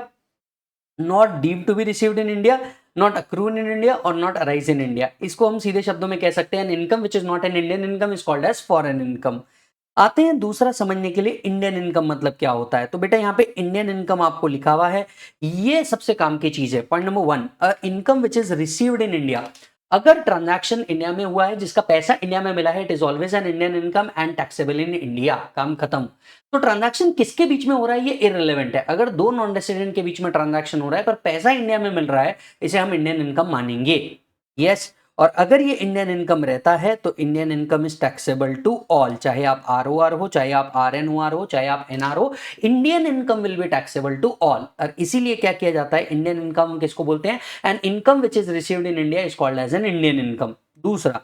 not deemed to be received in India, not accrued in India और नॉट अराइज इन इंडिया। इसको हम सीधे शब्दों में कह सकते हैं, an income which is not an Indian income is called as foreign income. आते हैं दूसरा समझने के लिए, इंडियन इनकम मतलब क्या होता है। तो बेटा यहाँ पे इंडियन इनकम आपको लिखा हुआ है, ये सबसे काम की चीज है। Point number 1, income which is received in India. अगर ट्रांजैक्शन इंडिया में हुआ है, जिसका पैसा इंडिया में मिला है, it is always an Indian income and taxable in India. काम खत्म। तो ट्रांजैक्शन किसके बीच में हो रहा है ये इररिलेवेंट है। अगर दो नॉन रेसिडेंट के बीच में ट्रांजैक्शन हो रहा है पर पैसा इंडिया में मिल रहा है, इसे हम इंडियन इनकम मानेंगे। यस, और अगर ये इंडियन इनकम रहता है तो Indian income is taxable to all, चाहे आप आरओआर हो, चाहे आप आरएनओआर हो, चाहे आप एनआर हो, Indian income will be taxable to all. और इसीलिए क्या किया जाता है, इंडियन इनकम किसको बोलते हैं? An income which is received in India is called as an Indian income. दूसरा,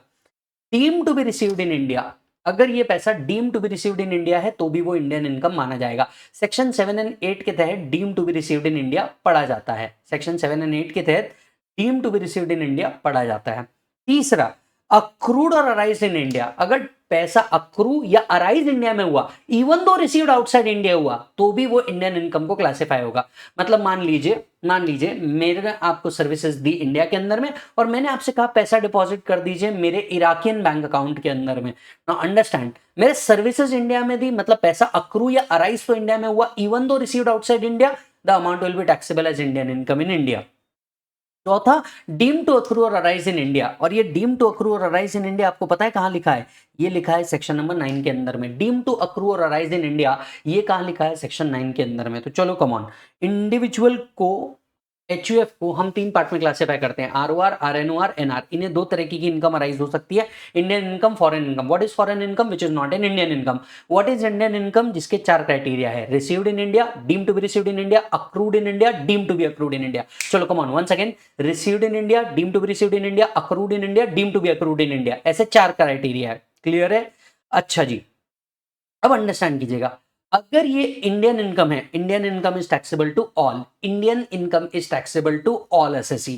deem to be received in India. अगर ये पैसा deem to be received in India है तो भी वो इंडियन इनकम माना जाएगा। सेक्शन 7 एंड 8 के तहत deem to be received in India पढ़ा जाता है। सेक्शन 7 एंड 8 के तहत deem to be received in India पढ़ा जाता है। तीसरा, अक्रूड और अराइज इन इंडिया। अगर पैसा अक्रू या अराइज इंडिया में हुआ, even though received outside India हुआ, तो भी वो इंडियन इनकम को क्लासिफाई होगा। मतलब मान लीजिए मेरे आपको सर्विसेज दी इंडिया के अंदर में, और मैंने आपसे कहा पैसा डिपॉजिट कर दीजिए मेरे इराकियन बैंक अकाउंट के अंदर में। नाउ अंडरस्टैंड, मेरे सर्विसेज इंडिया में दी, मतलब पैसा अक्रू या अराइज तो इंडिया में हुआ, even though received outside India, the amount will be taxable as Indian income in India. चौथा, डीम टू अक्रू और अराइज इन इंडिया। और ये डीम टू अक्रू और अराइज इन इंडिया आपको पता है कहां लिखा है? ये लिखा है सेक्शन नंबर 9 के अंदर में। डीम टू अक्रू और अराइज इन इंडिया, ये कहां लिखा है? सेक्शन 9 के अंदर में। तो चलो कम ऑन, इंडिविजुअल को, एचयूएफ को हम 3 पार्ट में क्लासिफाई करते हैं, आरओआर, आरएनओआर, एनआर। इन्हें दो तरीके की इनकम अराइज हो सकती है, Indian income, foreign income. What is foreign income? Which is not an Indian income. What is Indian income? जिसके 4 क्राइटेरिया है, received in India, deem to be received in India, accrued in India, deem to be accrued in India. चलो come on, once again, received in India, deem to be received in India, accrued in India, deem to be accrued in India. ऐसे 4 criteria है। Clear है? अच्छा जी, अब understand कीजिएगा, अगर ये Indian income है, Indian income is taxable to all, Indian income is taxable to all SSC.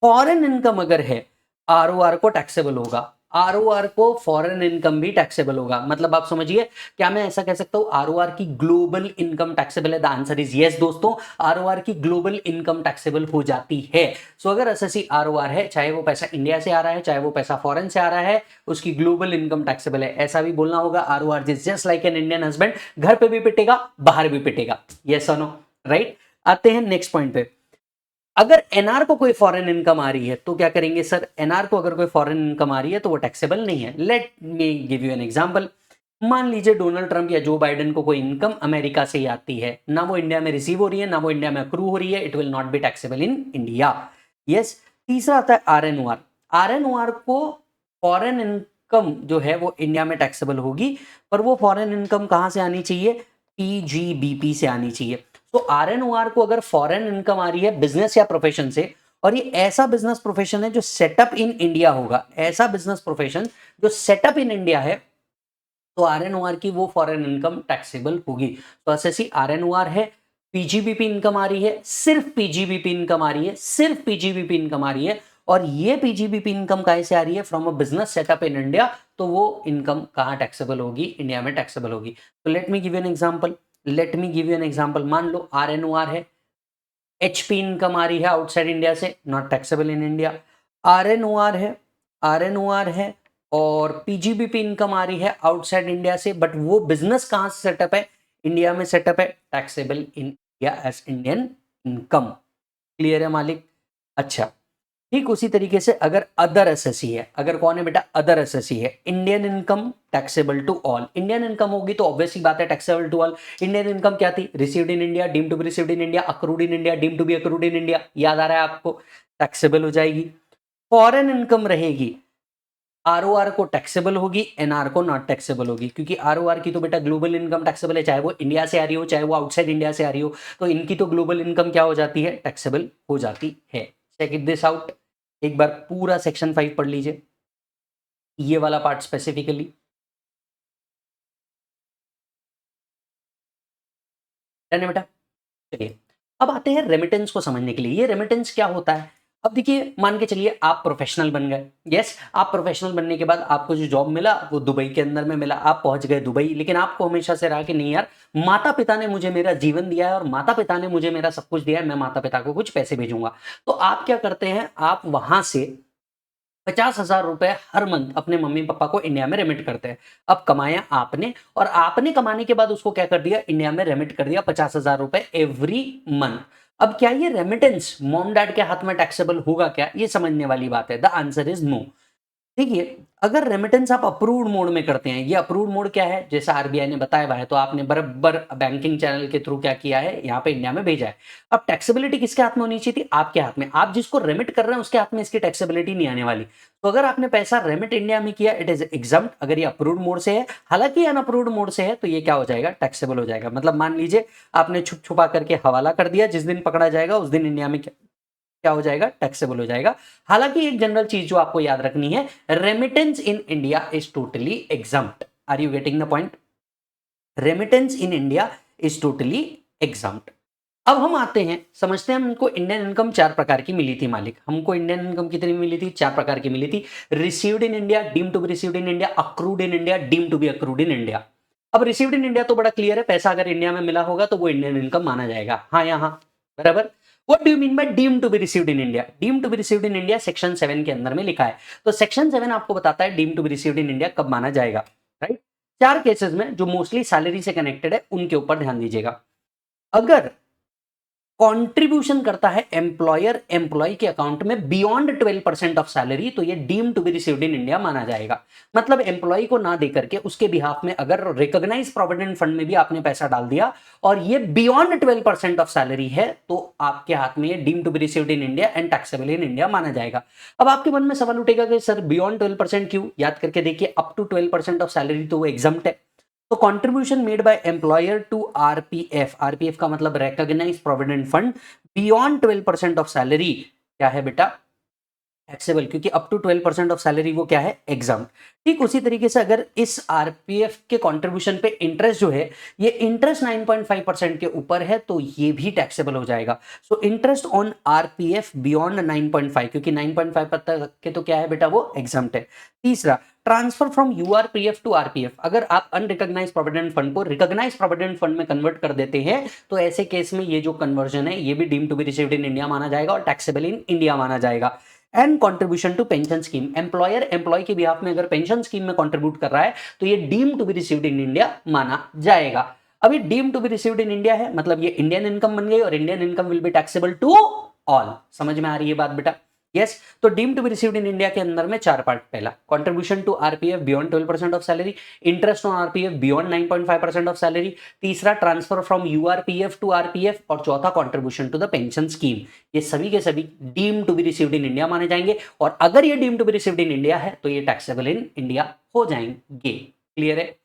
Foreign income अगर है, आरओआर को टैक्सेबल होगा, आरओआर को फॉरेन इनकम भी टैक्सेबल होगा। मतलब आप समझिए, क्या मैं ऐसा कह सकता हूं आरओआर की ग्लोबल इनकम टैक्सेबल है? द आंसर इज यस दोस्तों, आरओआर की ग्लोबल इनकम टैक्सेबल हो जाती है। सो अगर एसएससी आरओआर है, चाहे वो पैसा इंडिया से आ रहा है चाहे वो पैसा फॉरेन से आ रहा है, उसकी ग्लोबल इनकम टैक्सेबल है। ऐसा भी बोलना होगा, ROR is just like an Indian husband, घर पे भी पिटेगा बाहर भी पिटेगा। यस और नो, राइट। आते हैं नेक्स्ट पॉइंट पे। अगर एनआर को कोई फॉरेन इनकम आ रही है तो क्या करेंगे सर? एनआर को अगर कोई फॉरेन इनकम आ रही है तो वो टैक्सेबल नहीं है। Late me give you an example. मान लीजिए डोनाल्ड ट्रंप या जो बाइडेन को कोई इनकम अमेरिका से ही आती है, ना वो इंडिया में रिसीव हो रही है ना वो इंडिया में अक्रू हो रही है, it will not be taxable in India. Yes. तीसरा आता है आरएनओआर। आरएनओआर को फॉरेन इनकम जो है वो इंडिया में टैक्सेबल होगी, पर वो फॉरेन इनकम कहां से आनी चाहिए? पीजीबीपी से आनी चाहिए। तो आरएनओआर को अगर फॉरेन इनकम आ रही है बिजनेस या प्रोफेशन से, और ये ऐसा बिजनेस प्रोफेशन है जो सेटअप इन इंडिया होगा, ऐसा बिजनेस प्रोफेशन जो सेटअप इन इंडिया है, तो आरएनओआर की वो फॉरेन इनकम टैक्सेबल होगी। तो एसएससी आरएनओआर है, पीजीबीपी इनकम आ रही है, सिर्फ पीजीबीपी इनकम आ रही है, सिर्फ पीजीबीपी इनकम आ रही है, और ये पीजीबीपी इनकम कहां से आ रही है? From a business setup in India. तो वो इनकम कहां टैक्सेबल होगी? इंडिया में टैक्सेबल होगी। तो let me give you an example, let me give you an example. मान लो आरएनओआर है, एचपी इनकम आ रही है आउटसाइड इंडिया से, not taxable in India. RNOR है, आरएनओआर है और पीजीबीपी इनकम आ रही है आउटसाइड इंडिया से, बट वो बिजनेस कहां से सेटअप है? इंडिया में सेटअप है, taxable in India as Indian income. Clear है मालिक? अच्छा, ठीक उसी तरीके से अगर अदर एसएससी है, अगर कौन है बेटा? अदर एसएससी है, Indian income taxable to all. Indian income होगी तो ऑब्वियसली बात है taxable to all. Indian income क्या थी? Received in India, deem to be received in India, accrued in India, deem to be accrued in India. याद आ रहा है आपको? टैक्सेबल हो जाएगी। फॉरेन इनकम रहेगी, आरओआर को टैक्सेबल होगी, एनआर को नॉट टैक्सेबल होगी, क्योंकि आरओआर की तो बेटा ग्लोबल इनकम टैक्सेबल है, चाहे वो इंडिया से आ रही हो चाहे वो आउटसाइड इंडिया से आ रही हो, तो इनकी तो ग्लोबल इनकम क्या हो जाती है? टैक्सेबल हो जाती है। Check this out. एक बार पूरा सेक्शन 5 पढ़ लीजिए, ये वाला पार्ट स्पेसिफिकली। डन है बेटा? चलिए अब आते हैं रेमिटेंस को समझने के लिए। ये रेमिटेंस क्या होता है? अब देखिए, मान के चलिए आप प्रोफेशनल बन गए। यस, आप प्रोफेशनल बनने के बाद आपको जो जॉब मिला वो दुबई के अंदर में मिला, आप पहुंच गए दुबई, लेकिन आपको हमेशा से रहा कि नहीं यार, माता पिता ने मुझे मेरा जीवन दिया है और माता पिता ने मुझे मेरा सब कुछ दिया है, मैं माता पिता को कुछ पैसे भेजूंगा। तो आप क्या करते हैं? आप वहां से 50,000 रुपए हर मंथ अपने मम्मी पापा को इंडिया में रेमिट करते हैं। अब कमाया आपने, और आपने कमाने के बाद उसको क्या कर दिया? इंडिया में रेमिट कर दिया 50,000 रुपए एवरी मंथ। अब क्या ये रेमिटेंस मॉम डैड के हाथ में टैक्सेबल होगा क्या? ये समझने वाली बात है। The answer is no. देखिए, अगर रेमिटेंस आप अप्रूव्ड मोड में करते हैं, ये अप्रूव्ड मोड क्या है? जैसा आरबीआई ने बताया हुआ है, तो आपने बराबर बैंकिंग चैनल के थ्रू क्या किया है? यहाँ पे इंडिया में भेजा है। अब टैक्सेबिलिटी किसके हाथ में होनी चाहिए थी? आपके हाथ में। आप जिसको रेमिट कर रहे हैं उसके हाथ में इसकी टैक्सेबिलिटी नहीं आने वाली। तो अगर आपने पैसा रेमिट इंडिया में किया, इट इज एग्जम्प्ट। अगर ये अप्रूव्ड मोड से है, हालांकि अनअप्रूव्ड मोड से है, तो ये क्या हो जाएगा? टैक्सेबल हो जाएगा। मतलब मान लीजिए आपने छुप छुपा करके हवाला कर दिया, जिस दिन पकड़ा जाएगा उस दिन इंडिया में क्या हो जाएगा? टैक्सेबल हो जाएगा। हालांकि एक जनरल चीज जो आपको याद रखनी है, remittance in India is totally exempt. Are you getting the point? Remittance in India is totally exempt. अब हम आते हैं, समझते हैं हमको इंडियन इनकम 4 प्रकार की मिली थी मालिक। हमको इंडियन इनकम कितनी मिली थी? 4 प्रकार की मिली थी। Received in India, deem to be received in India, accrued in India, deem to be accrued in India. अब रिसीव्ड इन इंडिया तो बड़ा क्लियर है, पैसा अगर इंडिया में मिला होगा तो वो इंडियन इनकम माना जाएगा। हाँ यहाँ बराबर। What do you mean by deemed to be received in India? Deemed to be received in India section 7 के अंदर में लिखा है। तो सेक्शन 7 आपको बताता है deemed to be received in India कब माना जाएगा, राइट? 4 केसेस में जो मोस्टली सैलरी से कनेक्टेड है उनके ऊपर ध्यान दीजिएगा। अगर कंट्रीब्यूशन करता है एम्प्लॉयर एम्प्लॉय के अकाउंट में बियॉन्ड 12% ऑफ सैलरी, तो ये deem to be received in India माना जाएगा। मतलब एम्प्लॉय को ना देकर के उसके बिहाफ में अगर रिकॉग्नाइज प्रोविडेंट फंड में भी आपने पैसा डाल दिया और ये बियॉन्ड 12% ऑफ सैलरी है, तो आपके हाथ में ये deem to be received in India and taxable in India माना जाएगा। अब आपके मन में सवाल उठेगा कि सर बियॉन्ड 12% क्यों? याद करके देखिए, अप टू 12% ऑफ सैलरी तो वो एग्जम्प्ट है। तो contribution made by employer to RPF, RPF का मतलब recognise provident fund, beyond 12% of salary क्या है बेटा? टैक्सेबल, क्योंकि अप टू 12% ऑफ सैलरी वो क्या है, एग्जाम। ठीक उसी तरीके से अगर इस आरपीएफ के कंट्रीब्यूशन पे इंटरेस्ट जो है, ये इंटरेस्ट 9.5% के ऊपर है तो ये भी टैक्सेबल हो जाएगा। So interest on RPF beyond 9.5, क्योंकि 9.5 तक के तो क्या है बेटा, वो एग्जाम्प्ट है। तीसरा, transfer from URPF to RPF, अगर आप अनरिकॉग्नाइज्ड प्रोविडेंट फंड को रिकॉग्नाइज्ड प्रोविडेंट फंड में कन्वर्ट कर देते हैं तो ऐसे केस में ये जो कन्वर्जन है ये भी deem to be received in India माना जाएगा और टैक्सेबल इन इंडिया माना जाएगा। And contribution to pension scheme, employer employee के बिहाफ में अगर पेंशन स्कीम में कंट्रीब्यूट कर रहा है तो ये deem to be received in India माना जाएगा। अब ये deem to be received in India है, मतलब ये इंडियन इनकम बन गई और Indian income will be taxable to all. समझ में आ रही है बात बेटा? यस। तो deem to be received in India के अंदर में 4 पार्ट। पहला, contribution to RPF beyond 12% of salary, interest on RPF beyond 9.5% of salary, तीसरा transfer from URPF to RPF, और चौथा contribution to the pension scheme. ये सभी के सभी deem to be received in India माने जाएंगे और अगर ये deem to be received in India है तो ये टैक्सेबल इन इंडिया हो जाएंगे। क्लियर है?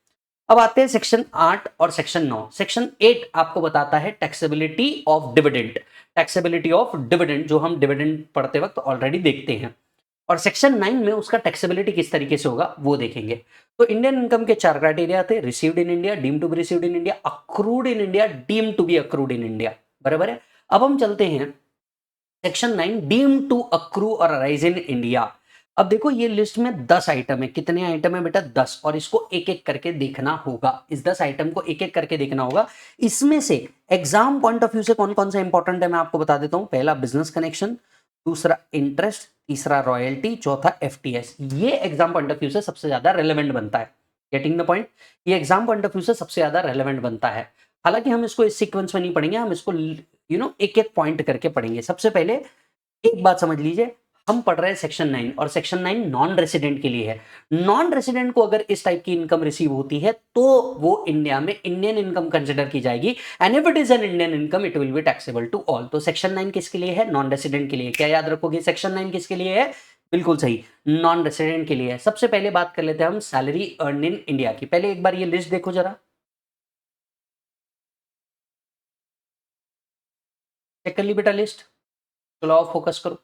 अब आते हैं सेक्शन 8 और सेक्शन 9। सेक्शन 8 आपको बताता है taxability of dividend, taxability of dividend जो हम डिविडेंड पढ़ते वक्त ऑलरेडी देखते हैं। और सेक्शन 9 में उसका टैक्सेबिलिटी किस तरीके से होगा वो देखेंगे। तो इंडियन इनकम के 4 क्राइटेरिया थे, received in India, deem to be received in India, accrued in India, deem to be accrued in India. बराबर है? अब हम चलते हैं सेक्शन 9, डीम टू अक्रू और अराइज इन इंडिया। अब देखो ये लिस्ट में 10 आइटम है। कितने आइटम है बेटा? 10। और इसको एक एक करके देखना होगा, इस 10 आइटम को एक एक करके देखना होगा। इसमें से एग्जाम पॉइंट ऑफ व्यू से कौन कौन सा इंपॉर्टेंट है मैं आपको बता देता हूं। पहला बिजनेस कनेक्शन, दूसरा इंटरेस्ट, तीसरा रॉयल्टी, चौथा एफटीएस। ये एग्जाम पॉइंट ऑफ व्यू से सबसे ज्यादा रेलेवेंट बनता है। Getting the point? ये एग्जाम पॉइंट ऑफ व्यू से सबसे ज्यादा रेलेवेंट बनता है। हालांकि हम इसको इस सीक्वेंस में नहीं पढ़ेंगे, हम इसको एक एक पॉइंट करके पढ़ेंगे। सबसे पहले एक बात समझ लीजिए, हम पढ़ रहे हैं सेक्शन 9 और सेक्शन 9 नॉन रेसिडेंट के लिए है। नॉन रेसिडेंट को अगर इस टाइप की इनकम रिसीव होती है तो वो इंडिया में इंडियन इनकम कंसिडर की जाएगी and if it is an Indian income it will be taxable to all. तो सेक्शन 9 किसके लिए है? नॉन रेसिडेंट के लिए। क्या याद रखोगे? सेक्शन 9 किसके लिए है? बिल्कुल सही, नॉन रेसिडेंट के लिए है। सबसे पहले बात कर लेते हैं हम सैलरी अर्न इन इंडिया की। पहले एक बार ये लिस्ट देखो जरा, चेक कर ली बेटा लिस्ट? चलो आओ फोकस करो।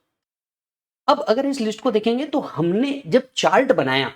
अब अगर इस लिस्ट को देखेंगे तो हमने जब चार्ट बनाया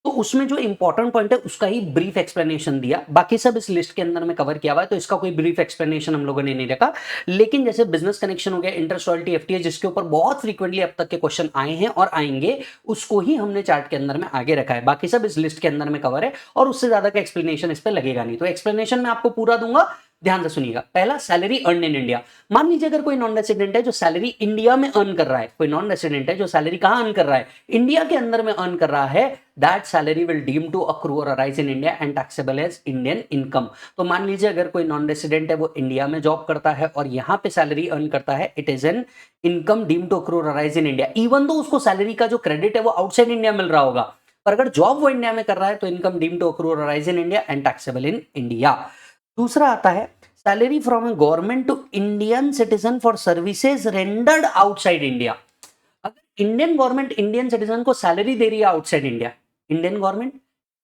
तो उसमें जो इंपॉर्टेंट पॉइंट है उसका ही ब्रीफ एक्सप्लेनेशन दिया। बाकी सब इस लिस्ट के अंदर में कवर किया हुआ है तो इसका कोई ब्रीफ एक्सप्लेनेशन हम लोगों ने नहीं रखा। लेकिन जैसे बिजनेस कनेक्शन हो गया, इंटरेस्ट, रॉयल्टी, एफटीएस, जिसके ऊपर बहुत फ्रीक्वेंटली अब तक के क्वेश्चन आए हैं और आएंगे, उसको ही हमने चार्ट के अंदर में आगे रखा है। बाकी सब इस लिस्ट के अंदर में कवर है और उससे ज्यादा का एक्सप्लेनेशन इस पर लगेगा नहीं। तो एक्सप्लेनेशन में आपको पूरा दूंगा, ध्यान से सुनिएगा। पहला, सैलरी अर्न इन इंडिया। मान लीजिए अगर कोई नॉन रेसिडेंट है जो सैलरी इंडिया में अर्न कर रहा है, कोई नॉन रेसिडेंट है जो सैलरी कहां अर्न कर रहा है? इंडिया के अंदर में अर्न कर रहा है, that salary will deem to accrue और arise in India and taxable as Indian income. तो मान लीजिए अगर कोई नॉन रेसिडेंट है वो इंडिया में जॉब करता है और यहां पे सैलरी अर्न करता है, it is an income deem to accrue और arise in India. Even though उसको सैलरी का जो क्रेडिट है वो आउटसाइड इंडिया मिल रहा होगा, पर अगर जॉब वो इंडिया में कर रहा है तो इनकम डीम टू अक्रू और arise in India and taxable in India. दूसरा आता है salary from a government to Indian citizen for services rendered outside India. अगर इंडियन गवर्नमेंट इंडियन सिटीजन को सैलरी दे रही है outside India, Indian government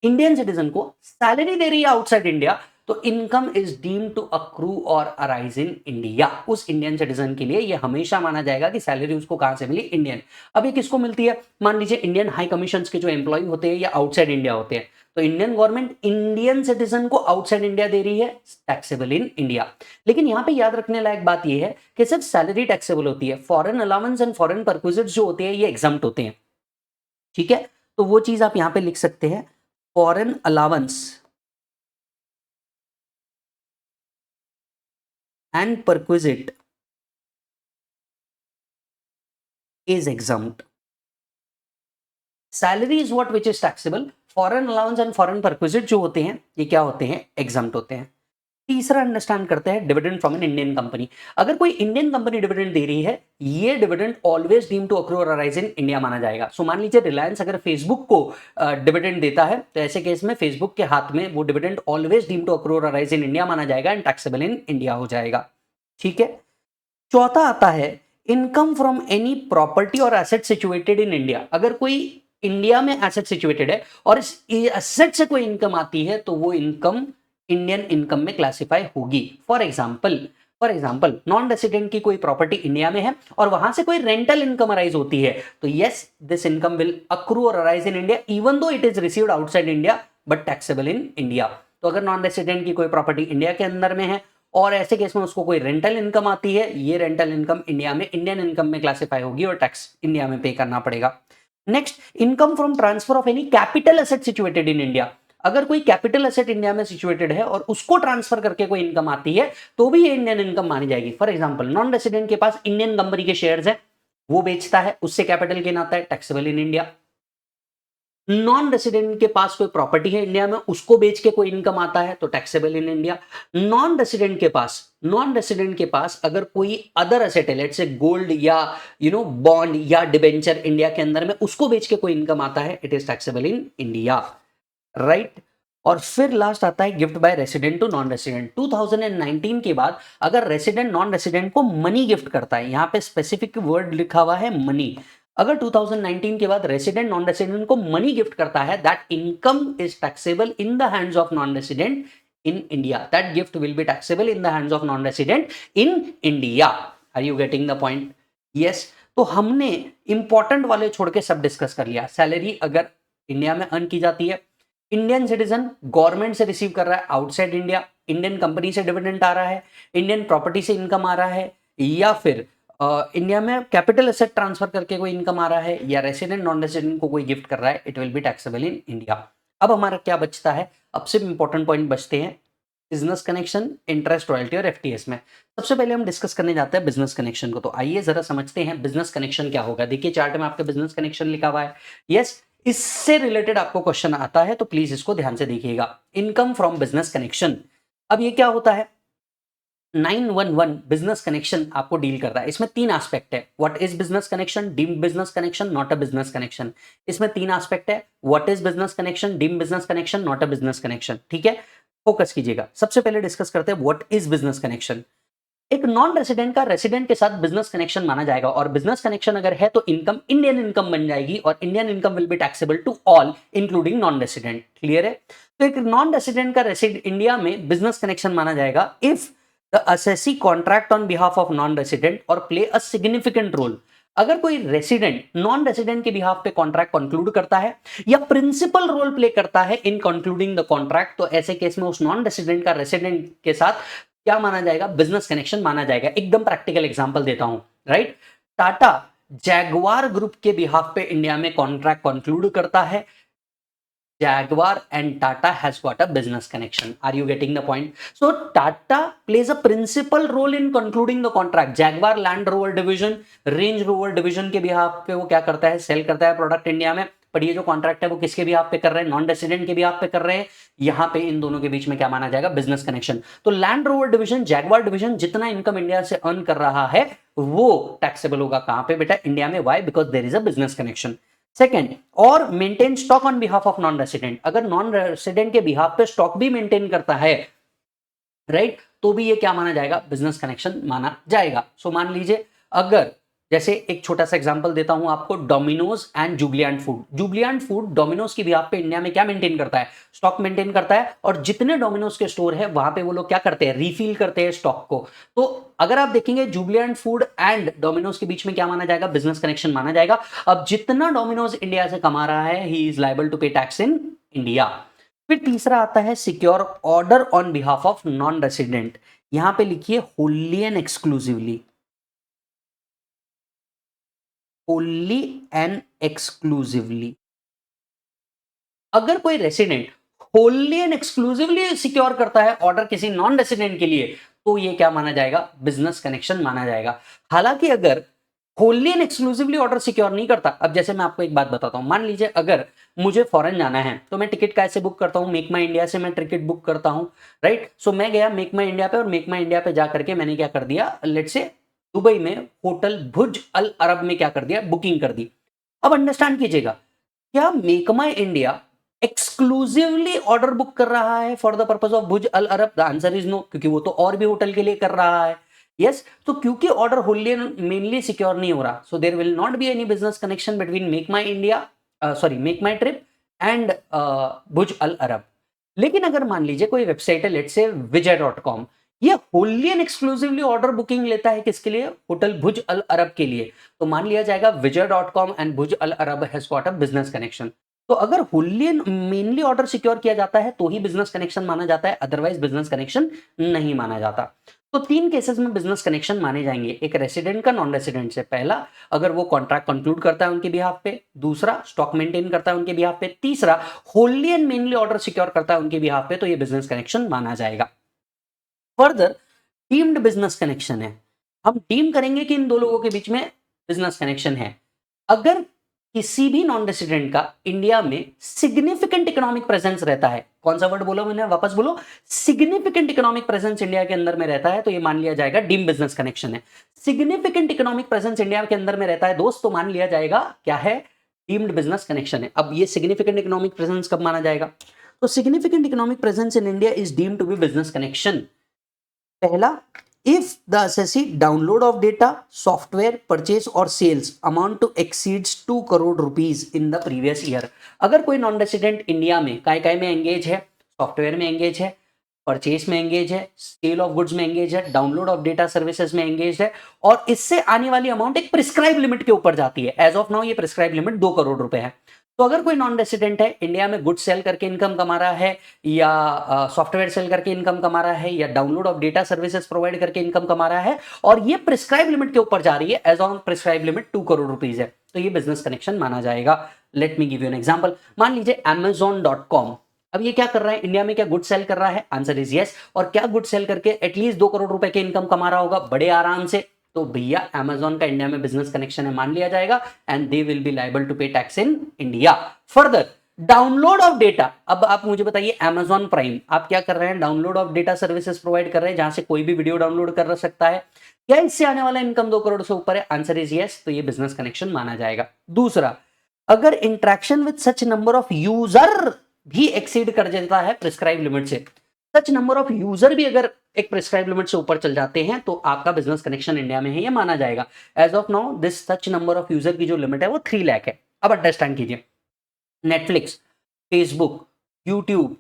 Indian citizen को सैलरी दे रही है आउटसाइड इंडिया, तो income is deem to accrue और अराइज इन इंडिया। उस इंडियन सिटीजन के लिए ये हमेशा माना जाएगा कि सैलरी उसको कहां से मिली? इंडियन। अब ये किसको मिलती है? मान लीजिए इंडियन हाई कमीशन के जो एम्प्लॉय होते हैं या आउटसाइड इंडिया होते हैं, तो इंडियन गवर्नमेंट इंडियन सिटीजन को आउटसाइड इंडिया दे रही है, टैक्सेबल इन इंडिया। लेकिन यहां पे याद रखने लायक बात यह है कि सिर्फ सैलरी टैक्सेबल होती है, foreign allowance and foreign perquisites जो होते हैं ये एग्जम्प्ट होते हैं। ठीक है, तो वो चीज आप यहां पे लिख सकते हैं, foreign allowance and perquisite is exempt. Salary is what which is taxable. Foreign allowance and foreign perquisite जो होते हैं ये क्या होते हैं? एग्जम्प्ट होते हैं। तीसरा अंडरस्टैंड करते हैं dividend from an Indian company. अगर कोई इंडियन कंपनी डिविडेंड दे रही है, ये dividend always deem to accrue और अराइज इन इंडिया माना जाएगा। सो मान लीजिए रिलायंस अगर फेसबुक को डिविडेंड देता है तो ऐसे केस में फेसबुक के हाथ में वो dividend always deem to accrue और अराइज इन इंडिया माना जाएगा एंड टैक्सेबल इन इंडिया हो जाएगा। ठीक है, चौथा आता है इनकम फ्रॉम एनी प्रॉपर्टी और एसेट सिचुएटेड इन इंडिया। अगर कोई इंडिया में एसेट सिचुएटेड है और इस एसेट से कोई इनकम आती है तो वो इनकम इंडियन इनकम में क्लासिफाई होगी। For example for example non resident की कोई प्रॉपर्टी इंडिया में है और वहां से कोई रेंटल इनकम अराइज होती है, तो yes this income will accrue और arise in India even though it is received outside India but taxable in India. तो अगर नॉन रेसिडेंट की कोई प्रॉपर्टी इंडिया के अंदर में है और ऐसे केस में उसको कोई रेंटल इनकम आती है, ये रेंटल इनकम इंडिया में इंडियन इनकम में क्लासिफाई होगी और टैक्स इंडिया में पे करना पड़ेगा। Next, income from transfer of any capital asset situated in India. अगर कोई कैपिटल एसेट इंडिया में सिचुएटेड है और उसको ट्रांसफर करके कोई इनकम आती है तो भी ये इंडियन इनकम मानी जाएगी। फॉर एग्जांपल नॉन रेसिडेंट के पास इंडियन कंपनी के शेयर्स है, वो बेचता है, उससे कैपिटल गेन आता है, taxable in India. Non resident के पास कोई प्रॉपर्टी है इंडिया में, उसको बेच के कोई इनकम आता है तो taxable in India. Non resident के पास अगर कोई अदर एसेट है, लेट्स से गोल्ड या बॉन्ड या डिबेंचर इंडिया के अंदर में, उसको बेच के कोई इनकम आता है, it is taxable in India, right. और फिर लास्ट आता है gift by resident to non resident. 2019 के बाद अगर रेसिडेंट नॉन रेसिडेंट को मनी गिफ्ट करता है, यहां पे स्पेसिफिक वर्ड लिखा हुआ है मनी, अगर 2019 के बाद रेसिडेंट नॉन रेसिडेंट को मनी गिफ्ट करता है, that income is taxable in the hands of non resident in India, that gift will be taxable in the hands of non resident in India. Are you getting the point? Yes. तो हमने important वाले छोड़ के सब discuss कर लिया। Salary अगर India में अर्न की जाती है, इंडियन सिटीजन गवर्नमेंट से रिसीव कर रहा है आउटसाइड इंडिया, इंडियन कंपनी से डिविडेंड आ रहा है, इंडियन प्रॉपर्टी से इनकम आ रहा है, या फिर इंडिया में कैपिटल एसेट ट्रांसफर करके कोई इनकम आ रहा है, या रेसिडेंट नॉन रेसिडेंट को कोई गिफ्ट कर रहा है, it will be taxable in India. अब हमारा क्या बचता है? अब सिर्फ इंपॉर्टेंट पॉइंट बचते हैं, बिजनेस कनेक्शन, इंटरेस्ट, रॉयल्टी और एफटीएस में। सबसे पहले हम डिस्कस करने जाते हैं बिजनेस कनेक्शन को। तो आइए जरा समझते हैं बिजनेस कनेक्शन क्या होगा। देखिए चार्ट में आपके बिजनेस कनेक्शन लिखा हुआ है। यस, इससे रिलेटेड आपको क्वेश्चन आता है तो प्लीज इसको ध्यान से देखिएगा। इनकम फ्रॉम बिजनेस कनेक्शन, अब ये क्या होता है? 911 बिजनेस कनेक्शन आपको डील कर रहा है। इसमें तीन एस्पेक्ट है, what is business connection, deemed business connection, not a business connection. इसमें तीन एस्पेक्ट है, what is business connection, deemed business connection, not a business connection. ठीक है, फोकस कीजिएगा। सबसे पहले डिस्कस करते हैं व्हाट इज बिजनेस कनेक्शन। एक नॉन रेसिडेंट का रेसिडेंट के साथ बिजनेस कनेक्शन माना जाएगा, और बिजनेस कनेक्शन अगर है तो इनकम इंडियन इनकम बन जाएगी, और Indian income will be taxable to all including non resident. Clear है? तो एक नॉन रेसिडेंट का इंडिया में बिजनेस कनेक्शन माना जाएगा if the assessee contract on behalf of non resident और प्ले अ सिग्निफिकेंट रोल। अगर कोई रेसिडेंट नॉन रेसिडेंट के बिहाफ पे कॉन्ट्रैक्ट कंक्लूड करता है या प्रिंसिपल रोल प्ले करता है इन कंक्लूडिंग द कॉन्ट्रैक्ट, तो ऐसे केस में उस नॉन रेसिडेंट का रेसिडेंट के साथ क्या माना जाएगा? बिजनेस कनेक्शन माना जाएगा। एकदम प्रैक्टिकल एग्जांपल देता हूं, राइट। टाटा जैगवार ग्रुप के बिहाफ पे इंडिया में कॉन्ट्रैक्ट कंक्लूड करता है, Jaguar and Tata has got a business connection. Are you getting the point? So Tata plays a principal role in concluding the contract. Jaguar Land Rover Division, Range Rover Division के behalf पे वो क्या करता है? Cell करता है product India में। पर ये जो कॉन्ट्रैक्ट है वो किसके बिहाफ पे कर रहे हैं? नॉन रेसिडेंट के बिहाफ पे कर रहे हैं। यहाँ पे इन दोनों के बीच में क्या माना जाएगा? Business connection. तो Land Rover division, Jaguar division जितना इनकम इंडिया से अर्न कर रहा है वो टैक्सेबल होगा कहां पे बेटा? इंडिया में। Why? Because there is a business connection. Second, or maintain stock on behalf of non resident. अगर नॉन रेसिडेंट के बिहाफ पे स्टॉक भी मेंटेन करता है, राइट, तो भी ये क्या माना जाएगा? बिजनेस कनेक्शन माना जाएगा। सो मान लीजिए अगर जैसे एक छोटा सा एग्जांपल देता हूं आपको, Domino's and Jubilant Food. Jubilant Food Domino's की बिहाफ पे इंडिया में क्या मेंटेन करता है? स्टॉक मेंटेन करता है, और जितने डोमिनोज के स्टोर है वहां पे वो लोग क्या करते हैं? रिफिल करते हैं स्टॉक को। तो अगर आप देखेंगे जुबलियांट फूड एंड डोमिनोज के बीच में क्या माना जाएगा? बिजनेस कनेक्शन माना जाएगा। अब जितना डोमिनोज इंडिया से कमा रहा है, he is liable to pay tax in India. फिर तीसरा आता है secure order on behalf of non resident. यहां पे लिखिए Holi and exclusively, only and exclusively. अगर कोई resident Holi and exclusively secure करता है ऑर्डर किसी नॉन रेसिडेंट के लिए, तो ये क्या माना जाएगा? बिजनेस कनेक्शन माना जाएगा। हालांकि अगर wholly and exclusively order secure नहीं करता, अब जैसे मैं आपको एक बात बताता हूं, मान लीजिए अगर मुझे फॉरेन जाना है तो मैं टिकट कैसे बुक करता हूं? मेक माई इंडिया से मैं टिकट बुक करता हूं, राइट। सो मैं गया मेक माई इंडिया पे, और मेक माई इंडिया पे जाकर के मैंने क्या कर दिया? लेट्स से दुबई में होटल भुज अल अरब में क्या कर दिया? बुकिंग कर दी। अब अंडरस्टैंड कीजिएगा, क्या make my India exclusively order book कर रहा है फॉर द पर्पस ऑफ भुज Al Arab? The answer is no, क्योंकि वो तो और भी होटल के लिए कर रहा है। यस, तो क्योंकि ऑर्डर होली मेनली सिक्योर नहीं हो रहा, so there will not be any business connection between make my India, sorry make my trip and भुज अल अरब। लेकिन अगर मान लीजिए कोई वेबसाइट है, लेट्स से विजय.com, ये Holi and exclusively order booking लेता है किसके लिए? होटल भुज अल अरब के लिए। तो मान लिया जाएगा विजय.com एंड भुज Al Arab has got a business connection. तो अगर wholly and mainly order secure किया जाता है तो ही बिजनेस कनेक्शन माना जाता है, अदरवाइज बिजनेस कनेक्शन नहीं माना जाता। तो 3 केसेस में बिजनेस कनेक्शन माने जाएंगे, एक रेसिडेंट का, नॉन रेसिडेंट से। पहला, अगर वो कॉन्ट्रैक्ट कंक्लूड करता है उनके बिहाफ पे। दूसरा, स्टॉक मेंटेन करता है उनके बिहाफ पे। तीसरा, Holi and mainly order secure करता है उनके बिहाफ पे, तो ये बिजनेस कनेक्शन माना जाएगा। फर्दर, डीम्ड बिजनेस कनेक्शन है। हम डीम करेंगे कि इन दो लोगों के बीच में बिजनेस कनेक्शन है अगर किसी भी नॉन रेसिडेंट का इंडिया में सिग्निफिकेंट इकोनॉमिक प्रेजेंस रहता है। कौन सा वर्ड बोला मैंने, वापस बोलो, सिग्निफिकेंट इकोनॉमिक प्रेजेंस इंडिया के अंदर में रहता है, तो ये मान लिया जाएगा डीम बिजनेस कनेक्शन है। सिग्निफिकेंट इकोनॉमिक प्रेजेंस इंडिया के अंदर में रहता है दोस्त, तो मान लिया जाएगा क्या है, डीम्ड बिजनेस कनेक्शन है। अब ये सिग्निफिकेंट इकोनॉमिक प्रेजेंस कब माना जाएगा? तो significant economic presence in India is deemed to be business connection. पहला, if the assessee download of data, software purchase or sales amount to exceeds 2 crore rupees in the previous year। अगर कोई non resident India में काय में engage है, software में engage है, purchase में एंगेज है, सेल ऑफ गुड्स में एंगेज है, डाउनलोड ऑफ डेटा सर्विसेज में एंगेज है, और इससे आने वाली अमाउंट एक प्रिस्क्राइब लिमिट के ऊपर जाती है। एज ऑफ नाउ ये प्रिस्क्राइब लिमिट 2 करोड़ रुपए है। तो अगर कोई नॉन रेसिडेंट है, इंडिया में गुड्स सेल करके इनकम कमा रहा है, या सॉफ्टवेयर सेल करके इनकम कमा रहा है, या download of data services provide करके इनकम कमा रहा है, और ये प्रिस्क्राइब लिमिट के ऊपर जा रही है, as on prescribe limit 2 crore rupees है, तो ये बिजनेस कनेक्शन माना जाएगा। Let me give you an example. मान लीजिए Amazon.com, अब ये क्या कर रहा है इंडिया में? क्या गुड सेल कर रहा है? Answer is yes. और क्या गुड सेल करके एटलीस्ट 2 करोड़ रुपए के इनकम कमा रहा होगा बड़े आराम से? तो भैया Amazon का इंडिया में बिजनेस कनेक्शन है, मान लिया जाएगा, and they will be liable to pay tax in India. Further, download of data. अब आप मुझे बताइए, Amazon प्राइम आप क्या कर रहे हैं? Download of data services provide कर रहे हैं, जहां से कोई भी वीडियो डाउनलोड कर सकता है। क्या इससे आने वाला इनकम 2 करोड़ से ऊपर है? आंसर इज यस, तो ये बिजनेस कनेक्शन माना जाएगा। दूसरा, अगर interaction with such number of user भी एक्सीड कर जाता है प्रिस्क्राइब लिमिट से, सच नंबर ऑफ यूजर भी अगर एक प्रिस्क्राइब लिमिट से ऊपर चल जाते हैं, तो आपका बिजनेस कनेक्शन इंडिया में है, ये माना जाएगा। As of now this such number of user की जो लिमिट है वो 3 लाख है। अब अंडरस्टैंड कीजिए, Netflix, Facebook, YouTube,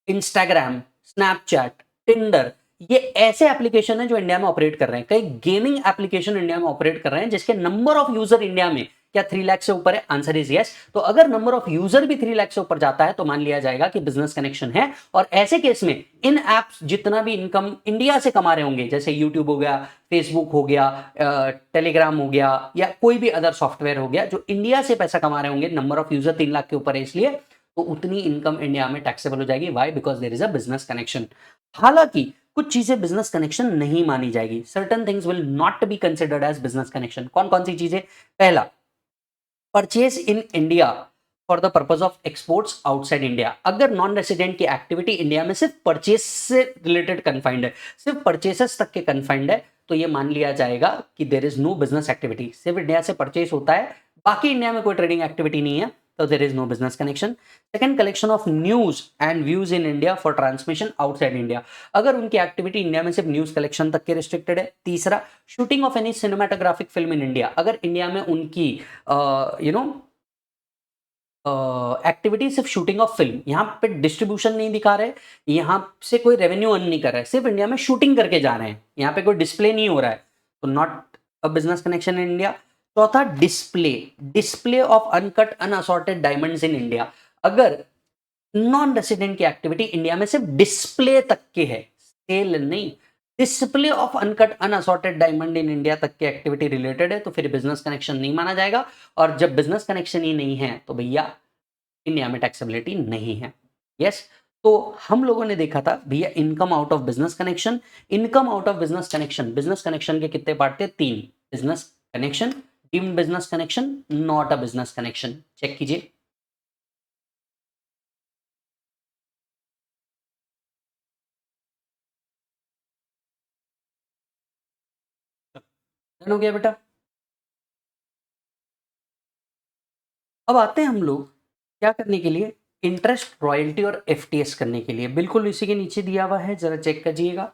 Instagram, Snapchat, Tinder, ये ऐसे एप्लीकेशन है जो इंडिया में ऑपरेट कर रहे हैं। कई गेमिंग एप्लीकेशन इंडिया में ऑपरेट कर रहे हैं जिसके नंबर ऑफ यूजर इंडिया में क्या 3 लाख से ऊपर है? Answer is yes. तो अगर नंबर ऑफ यूजर भी 3 लाख से ऊपर जाता है तो मान लिया जाएगा कि बिजनेस कनेक्शन है। और ऐसे केस में इन एप्स जितना भी इनकम इंडिया से कमा रहे होंगे, जैसे यूट्यूब हो गया, फेसबुक हो गया, टेलीग्राम हो गया, या कोई भी अदर सॉफ्टवेयर हो गया, जो इंडिया से पैसा कमा रहे होंगे, नंबर ऑफ यूजर 3 लाख के ऊपर है इसलिए, तो उतनी इनकम इंडिया में टैक्सेबल हो जाएगी। Why? Because there is a business connection. हालांकि कुछ चीजें बिजनेस कनेक्शन नहीं मानी जाएगी, certain things will not be considered as business connection. कौन कौन सी चीजें? पहला, purchase in India for the purpose of exports outside India. अगर नॉन रेसिडेंट की एक्टिविटी इंडिया में सिर्फ परचेज से रिलेटेड कन्फाइंड है, सिर्फ परचेसेस तक के कन्फाइंड है, तो ये मान लिया जाएगा कि there is no business activity. सिर्फ इंडिया से परचेज होता है, बाकी इंडिया में कोई ट्रेडिंग एक्टिविटी नहीं है, तो there is no business connection. Second, collection of news and views in India for transmission outside India. अगर उनकी एक्टिविटी इंडिया में सिर्फ न्यूज कलेक्शन तक के रिस्ट्रिक्टेड है। तीसरा, shooting of any cinematographic film in India. अगर इंडिया में उनकी एक्टिविटी सिर्फ शूटिंग ऑफ फिल्म, यहाँ पे डिस्ट्रीब्यूशन नहीं दिखा रहे, यहाँ से कोई रेवेन्यू अर्न नहीं कर रहा है, सिर्फ इंडिया में शूटिंग करके जा रहे हैं, यहाँ पे कोई डिस्प्ले नहीं हो रहा है, तो not a business connection in India. चौथा, display of uncut unassorted diamonds in India. अगर नॉन रेसिडेंट की एक्टिविटी इंडिया में सिर्फ डिस्प्ले तक के है, सेल नहीं, display of uncut unassorted diamond in India तक की एक्टिविटी रिलेटेड है, तो फिर बिजनेस कनेक्शन नहीं माना जाएगा। और जब बिजनेस कनेक्शन ही नहीं है तो भैया इंडिया में टैक्सेबिलिटी नहीं है। यस, तो हम लोगों ने देखा था भैया income out of business connection. Income out of business connection के कितने पार्ट थे? 3। Business connection, deemed business connection, not a business connection. Check कीजिए, डन हो गया बेटा। अब आते हैं हम लोग क्या करने के लिए, इंटरेस्ट, रॉयल्टी और एफटीएस करने के लिए। बिल्कुल इसी के नीचे दिया हुआ है, जरा चेक करिएगा।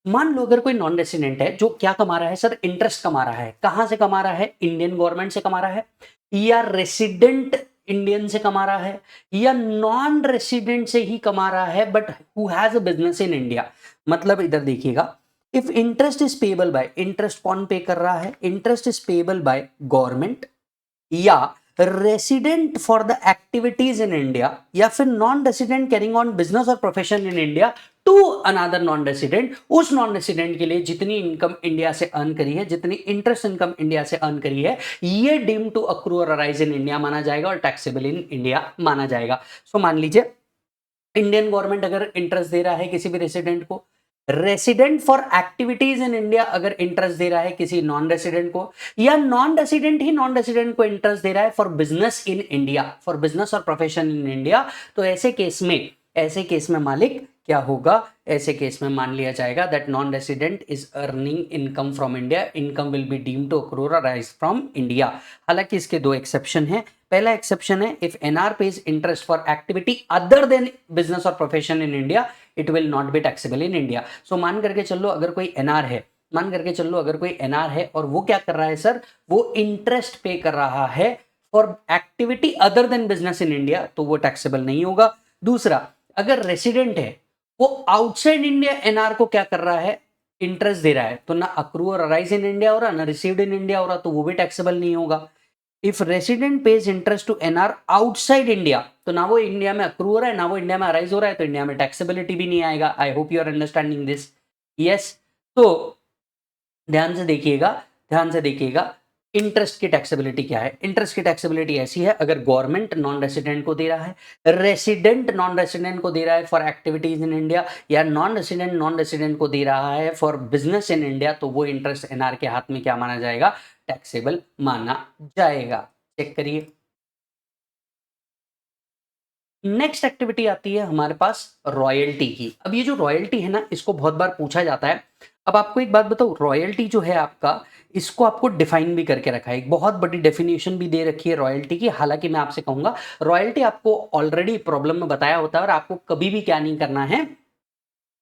मान लो अगर कोई नॉन रेसिडेंट है जो क्या कमा रहा है सर? इंटरेस्ट कमा रहा है। कहां से कमा रहा है? इंडियन गवर्नमेंट से कमा रहा है, या रेसिडेंट इंडियन से कमा रहा है, या नॉन रेसिडेंट से ही कमा रहा है but who has a business in India. मतलब इधर देखिएगा, if interest is payable by, interest कौन पे कर रहा है, interest is payable by government या resident for the activities in India, या फिर non resident carrying on business और profession in India to another non resident, उस नॉन रेसिडेंट के लिए जितनी इनकम इंडिया से अर्न करी है, जितनी इंटरेस्ट इनकम इंडिया से अर्न करी है, ये डीम टू अक्रू और अराइज इन इंडिया माना जाएगा और टैक्सेबल इन इंडिया माना जाएगा। सो मान लीजिए इंडियन गवर्नमेंट अगर इंटरेस्ट दे रहा है किसी भी रेसिडेंट को, resident for activities in India अगर इंटरेस्ट दे रहा है किसी नॉन रेसिडेंट को, या नॉन रेसिडेंट ही नॉन रेसिडेंट को इंटरेस्ट दे रहा है for business in India, for business और प्रोफेशन इन इंडिया, तो ऐसे केस में मालिक क्या होगा, ऐसे केस में मान लिया जाएगा that non resident is earning income from India, income will be deemed to accrue और अराइज फ्रॉम इंडिया। हालांकि इसके दो एक्सेप्शन है। पहला एक्सेप्शन है, if NR pays interest for activity other than business और profession in India it will not be taxable in India. So मान करके चलो अगर कोई एनआर है, और वो क्या कर रहा है सर, वो इंटरेस्ट पे कर रहा है for activity other than business in India, तो वो टैक्सेबल नहीं होगा। दूसरा, अगर रेसिडेंट है वो आउटसाइड इंडिया एनआर को क्या कर रहा है, इंटरेस्ट दे रहा है, तो ना अक्रू और अराइज इन इंडिया हो रहा, ना रिसीव्ड इन इंडिया हो रहा, तो वो भी टैक्सेबल नहीं होगा। If resident pays interest to NR outside India, तो ना वो इंडिया में अक्रू हो रहा है, ना वो इंडिया में अराइज हो रहा है, तो इंडिया में टैक्सेबिलिटी भी नहीं आएगा। I hope you are understanding this. Yes, तो ध्यान से देखिएगा इंटरेस्ट की टैक्सेबिलिटी क्या है। इंटरेस्ट की टैक्सेबिलिटी ऐसी है, अगर गवर्नमेंट नॉन रेसिडेंट को दे रहा है, रेसिडेंट नॉन रेसिडेंट को दे रहा है फॉर एक्टिविटीज इन इंडिया, या नॉन रेसिडेंट को दे रहा है फॉर बिजनेस इन इंडिया, तो वो इंटरेस्ट एनआर के हाथ में क्या माना जाएगा, टैक्सेबल माना जाएगा। चेक करिए। नेक्स्ट एक्टिविटी आती है हमारे पास रॉयल्टी की। अब ये जो रॉयल्टी है ना, इसको बहुत बार पूछा जाता है। अब आपको एक बात बताओ, रॉयल्टी जो है आपका, इसको आपको डिफाइन भी करके रखा है, एक बहुत बड़ी डेफिनेशन भी दे रखी है रॉयल्टी की। हालांकि मैं आपसे कहूंगा रॉयल्टी आपको ऑलरेडी प्रॉब्लम में बताया होता है, और आपको कभी भी क्या नहीं करना है,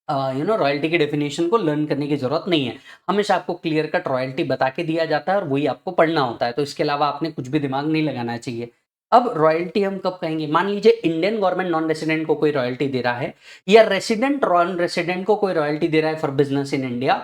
रॉयल्टी की डेफिनेशन को लर्न करने की जरूरत नहीं है। हमेशा आपको क्लियर कट रॉयल्टी बता के दिया जाता है और वही आपको पढ़ना होता है, तो इसके अलावा आपने कुछ भी दिमाग नहीं लगाना चाहिए। अब रॉयल्टी हम कब कहेंगे, मान लीजिए इंडियन गवर्नमेंट नॉन रेसिडेंट को कोई रॉयल्टी दे रहा है, या रेसिडेंट नॉन रेसिडेंट को कोई रॉयल्टी दे रहा है फॉर बिजनेस इन इंडिया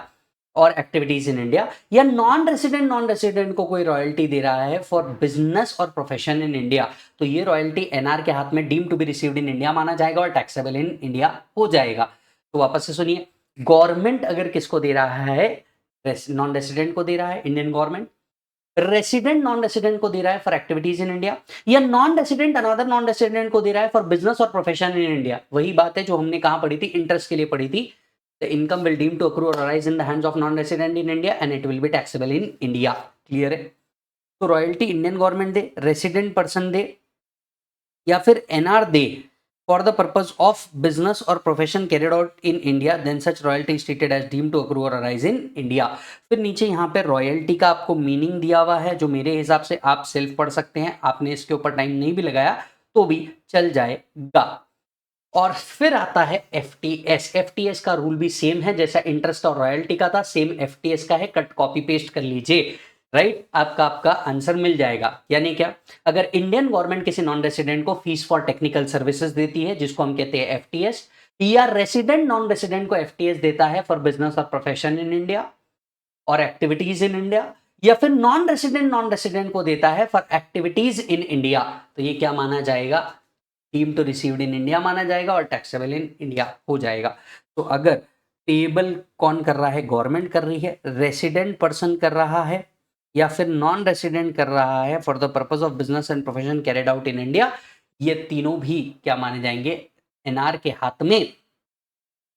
और एक्टिविटीज इन इंडिया, या नॉन रेसिडेंट को कोई रॉयल्टी दे रहा है फॉर बिजनेस और प्रोफेशन इन इंडिया, तो ये रॉयल्टी एनआर के हाथ में deem to be received in India माना जाएगा और टैक्सेबल इन इंडिया हो जाएगा। तो वापस से सुनिए, गवर्नमेंट अगर किसको दे रहा है, नॉन रेसिडेंट को दे रहा है Indian government, resident non resident को दे रहा है फॉर एक्टिविटीज इन इंडिया, या non resident another non resident को दे रहा है फॉर बिजनेस और प्रोफेशन इन इंडिया, वही बात है जो हमने कहां पढ़ी थी, इंटरेस्ट के लिए पढ़ी थी। The income will deem to accrue और arise in the hands of non resident in India and it will be taxable in India. Clear है? तो रॉयल्टी इंडियन गवर्नमेंट दे, रेसिडेंट पर्सन दे, या फिर एनआर दे for the purpose of business or profession carried out in India, then such royalty is treated as deemed to accrue or arise in India। फिर नीचे यहाँ पे रॉयल्टी का आपको मीनिंग दिया हुआ है, जो मेरे हिसाब से आप सेल्फ पढ़ सकते हैं, आपने इसके ऊपर टाइम नहीं भी लगाया तो भी चल जाएगा। और फिर आता है एफटीएस। एफटीएस का रूल भी सेम है जैसा इंटरेस्ट और रॉयल्टी का था, सेम एफटीएस का है, कट कॉपी पेस्ट कर लीजिए, राइट? आपका आंसर मिल जाएगा। यानी क्या, अगर इंडियन गवर्नमेंट किसी नॉन रेसिडेंट को फीस फॉर टेक्निकल सर्विसेज देती है जिसको हम कहते हैं एफटीएस, या रेसिडेंट नॉन रेसिडेंट को एफटीएस देता है फॉर बिजनेस और प्रोफेशन इन इंडिया और एक्टिविटीज इन इंडिया, या फिर नॉन रेसिडेंट को देता है फॉर एक्टिविटीज इन इंडिया, तो ये क्या माना जाएगा, deem to received in India माना जाएगा और टैक्सेबल इन इंडिया हो जाएगा। तो अगर पेबल कौन कर रहा है, गवर्नमेंट कर रही है, रेसिडेंट पर्सन कर रहा है, या फिर नॉन रेसिडेंट कर रहा है for the purpose of business and profession carried out in India, ये तीनों भी क्या माने जाएंगे, एनआर के हाथ में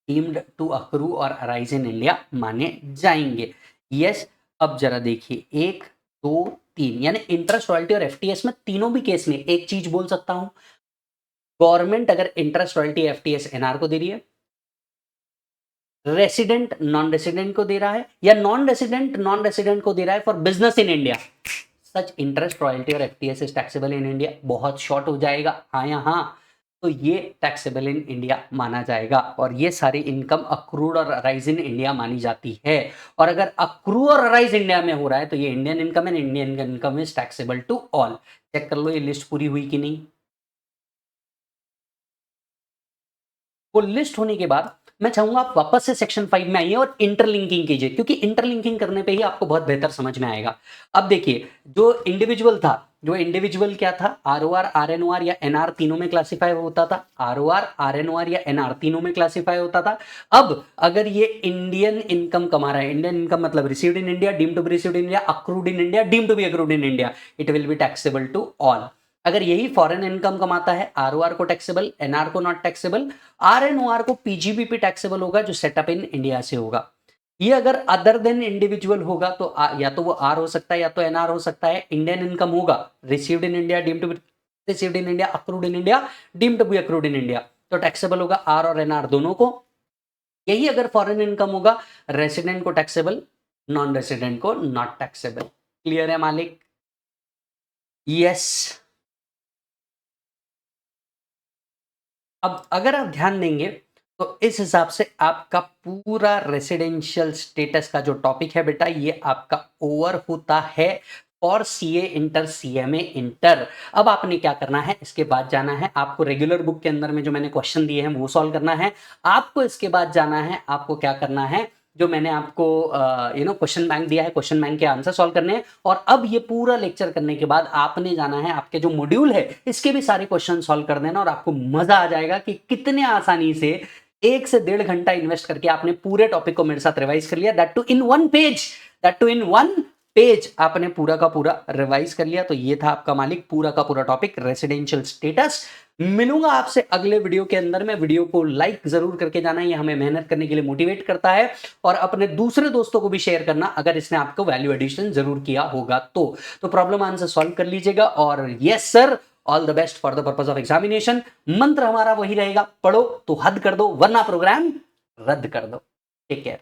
डीम्ड टू अक्रू और अराइज इन इंडिया माने जाएंगे। यस, अब जरा देखिए 1 2 3, यानी इंटरेस्ट, रॉयल्टी और एफटीएस में तीनों भी केस में एक चीज बोल सकता हूं, गवर्नमेंट अगर इंटरेस्ट, रॉयल्टी, एफटीएस एनआर को दे रही है, रेसिडेंट नॉन रेसिडेंट को दे रहा है, या नॉन रेसिडेंट को दे रहा है for business in India, such interest, royalty और FTS is taxable in India. बहुत शॉर्ट हो जाएगा हाँ या हाँ, तो ये टैक्सेबल इन इंडिया माना जाएगा और ये सारी इनकम अक्रूड और अराइज इन इंडिया मानी जाती है। और अगर अक्रू और अराइज इंडिया में हो रहा है तो ये Indian income and Indian income is taxable to all. Check कर लो ये लिस्ट पूरी हुई कि नहीं। वो लिस्ट होने के बाद मैं चाहूंगा आप वापस से सेक्शन 5 में आइए और इंटरलिंकिंग कीजिए, क्योंकि इंटरलिंकिंग करने पे ही आपको बहुत बेहतर समझ में आएगा। अब देखिए, जो इंडिविजुअल क्या था, आरओआर, आरएनओआर या एनआर तीनों में क्लासिफाई होता था। आरओआर, आरएनओआर या एनआर तीनों में क्लासिफाई होता था। अब अगर ये इंडियन इनकम कमा रहा है, इंडियन इनकम मतलब received in India, deemed to be received in India, accrued in India, deemed to be accrued in India, it will be taxable to all. अगर यही फॉरेन इनकम कमाता है, आरओआर को taxable, NR को not taxable, RNOR को PGB पे taxable होगा जो सेटअप इन इंडिया से होगा। ये अगर अदर देन इंडिविजुअल होगा तो या तो वो आर हो सकता है या तो एनआर हो सकता है। इंडियन इनकम होगा, received in India, deemed to be received in India, accrued in India, deemed to be accrued in India, तो टैक्सेबल होगा आर और एनआर दोनों को। यही अगर फॉरेन इनकम होगा, रेसिडेंट को टैक्सेबल, नॉन रेसिडेंट को नॉट टैक्सेबल। क्लियर है मालिक? यस। अब अगर आप ध्यान देंगे तो इस हिसाब से आपका पूरा रेसिडेंशियल स्टेटस का जो टॉपिक है बेटा, ये आपका ओवर होता है for CA inter, CMA inter. अब आपने क्या करना है, इसके बाद जाना है आपको रेगुलर बुक के अंदर में जो मैंने क्वेश्चन दिए हैं वो सॉल्व करना है आपको। इसके बाद जाना है आपको क्या करना है, जो मैंने आपको क्वेश्चन बैंक दिया है, क्वेश्चन बैंक के आंसर सॉल्व करने हैं। और अब ये पूरा लेक्चर करने के बाद आपने जाना है आपके जो मॉड्यूल है इसके भी सारे क्वेश्चन सॉल्व कर देना, और आपको मजा आ जाएगा कि कितने आसानी से 1 से 1.5 घंटा इन्वेस्ट करके आपने पूरे टॉपिक को मेरे साथ रिवाइज कर लिया, that too in one page आपने पूरा का पूरा रिवाइज कर लिया। तो ये था आपका मालिक पूरा का पूरा टॉपिक रेसिडेंशियल स्टेटस। मिलूंगा आपसे अगले वीडियो के अंदर में। वीडियो को लाइक जरूर करके जाना, ये हमें मेहनत करने के लिए मोटिवेट करता है, और अपने दूसरे दोस्तों को भी शेयर करना अगर इसने आपको वैल्यू एडिशन जरूर किया होगा तो प्रॉब्लम आंसर सॉल्व कर लीजिएगा। और yes sir, all the best for the purpose of examination. मंत्र हमारा वही रहेगा, पढ़ो तो हद कर दो वरना प्रोग्राम रद्द कर दो। Take care.